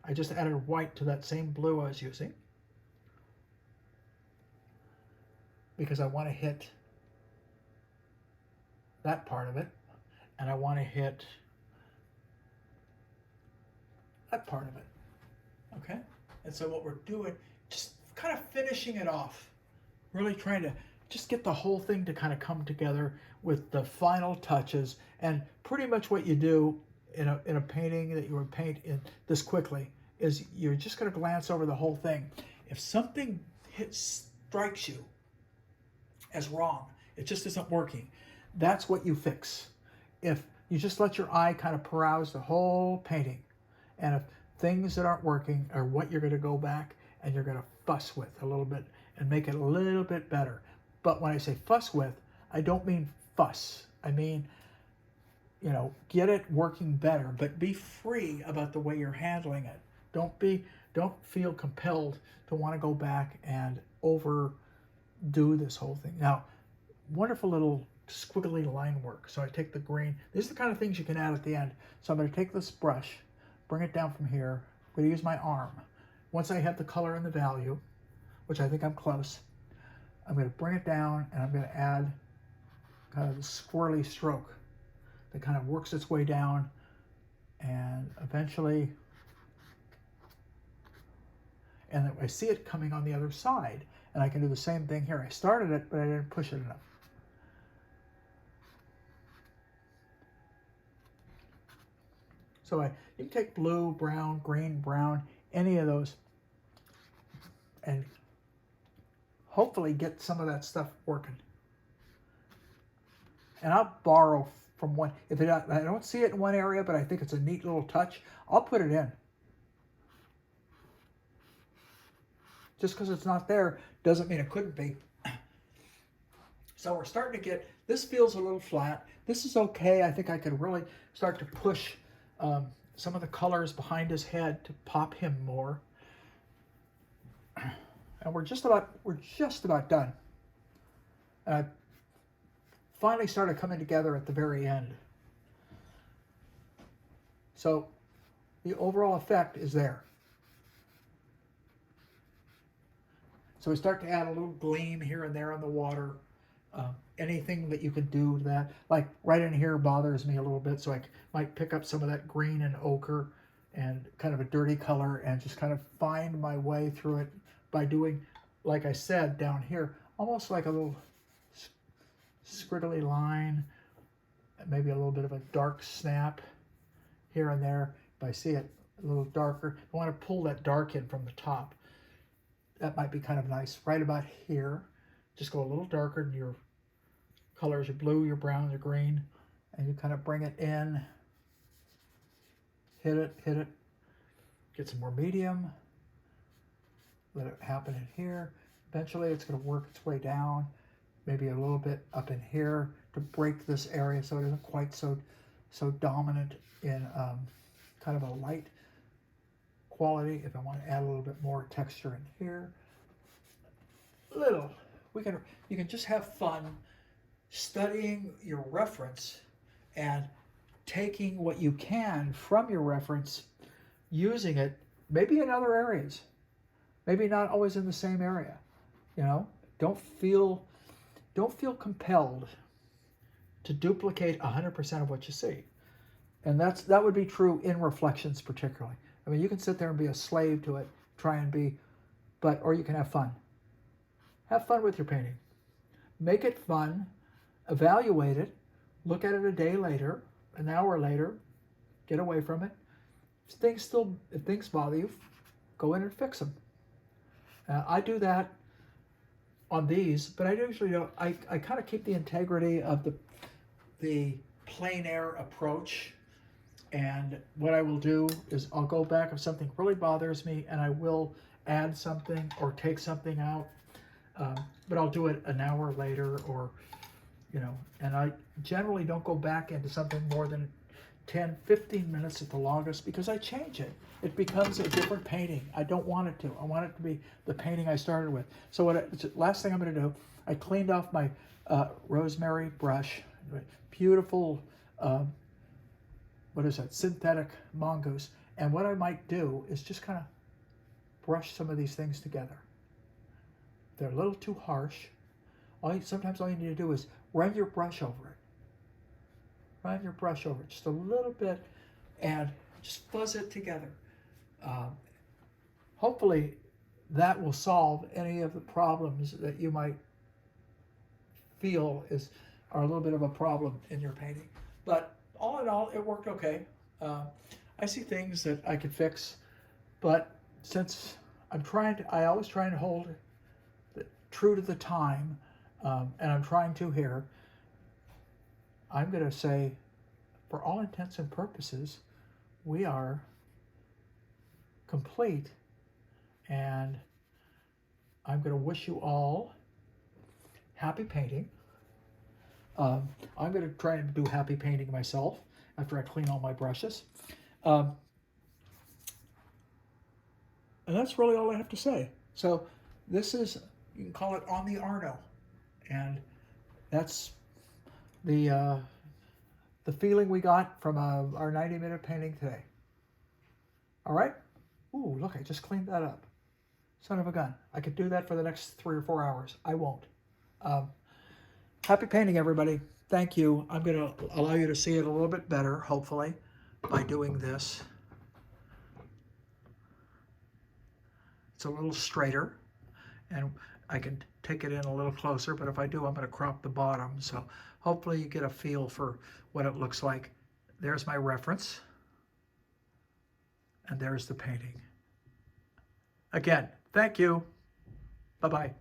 I just added white to that same blue I was using, because I want to hit that part of it, and I want to hit that part of it. Okay? And so what we're doing, just kind of finishing it off, really trying to just get the whole thing to kind of come together with the final touches. And pretty much what you do in a painting that you would paint in this quickly is you're just going to glance over the whole thing. If something strikes you as wrong, it just isn't working, that's what you fix. If you just let your eye kind of peruse the whole painting, and if things that aren't working are what you're going to go back and you're going to fuss with a little bit and make it a little bit better. But when I say fuss with, I don't mean fuss. I mean, you know, get it working better, but be free about the way you're handling it. Don't feel compelled to want to go back and overdo this whole thing. Now, wonderful little squiggly line work. So I take the green. These are the kind of things you can add at the end. So I'm going to take this brush, bring it down from here. I'm going to use my arm. Once I have the color and the value, which I think I'm close, I'm going to bring it down and I'm going to add kind of a squirrely stroke that kind of works its way down, and eventually, and I see it coming on the other side, and I can do the same thing here. I started it, but I didn't push it enough. So you can take blue, brown, green, brown, any of those, and hopefully get some of that stuff working. And I'll borrow from one. If I don't see it in one area, but I think it's a neat little touch, I'll put it in. Just because it's not there doesn't mean it couldn't be. So we're starting to get, this feels a little flat. This is okay. I think I could really start to push some of the colors behind his head to pop him more. And we're just about done. And I finally started coming together at the very end. So the overall effect is there. So we start to add a little gleam here and there on the water. Anything that you could do to that, like right in here bothers me a little bit, so I might pick up some of that green and ochre and kind of a dirty color and just kind of find my way through it by doing, like I said, down here, almost like a little scriggly line, maybe a little bit of a dark snap here and there. If I see it a little darker, I want to pull that dark in from the top. That might be kind of nice. Right about here, just go a little darker than your colors, your blue, your brown, your green, and you kind of bring it in, hit it, get some more medium, let it happen in here. Eventually it's going to work its way down, maybe a little bit up in here to break this area so it isn't quite so dominant in kind of a light quality, if I want to add a little bit more texture in here, you can just have fun studying your reference and taking what you can from your reference, using it maybe in other areas, maybe not always in the same area. You know, don't feel compelled to duplicate 100% of what you see. And that would be true in reflections particularly. I mean, you can sit there and be a slave to it, try and be, or you can have fun. Have fun with your painting. Make it fun, evaluate it, look at it a day later, an hour later, get away from it. If things bother you, go in and fix them. I do that on these, but I usually don't. I kind of keep the integrity of the plein air approach. And what I will do is I'll go back if something really bothers me, and I will add something or take something out. But I'll do it an hour later, or, you know, and I generally don't go back into something more than 10, 15 minutes at the longest, because I change it. It becomes a different painting. I don't want it to. I want it to be the painting I started with. So last thing I'm going to do, I cleaned off my rosemary brush, beautiful, what is that, synthetic mongoose. And what I might do is just kind of brush some of these things together. They're a little too harsh. Sometimes all you need to do is run your brush over it. Run your brush over it just a little bit and just fuzz it together. Hopefully that will solve any of the problems that you might feel are a little bit of a problem in your painting. But all in all, it worked okay. I see things that I could fix, but since I always try and hold true to the time, and I'm trying to here, I'm going to say, for all intents and purposes, we are complete, and I'm going to wish you all happy painting. I'm going to try and do happy painting myself after I clean all my brushes. And that's really all I have to say. So this is, you can call it On the Arno. And that's the feeling we got from our 90-minute painting today. All right? Ooh, look, I just cleaned that up. Son of a gun. I could do that for the next 3 or 4 hours. I won't. Happy painting, everybody. Thank you. I'm going to allow you to see it a little bit better, hopefully, by doing this. It's a little straighter, and I can take it in a little closer, but if I do, I'm going to crop the bottom. So hopefully you get a feel for what it looks like. There's my reference, and there's the painting. Again, thank you. Bye-bye.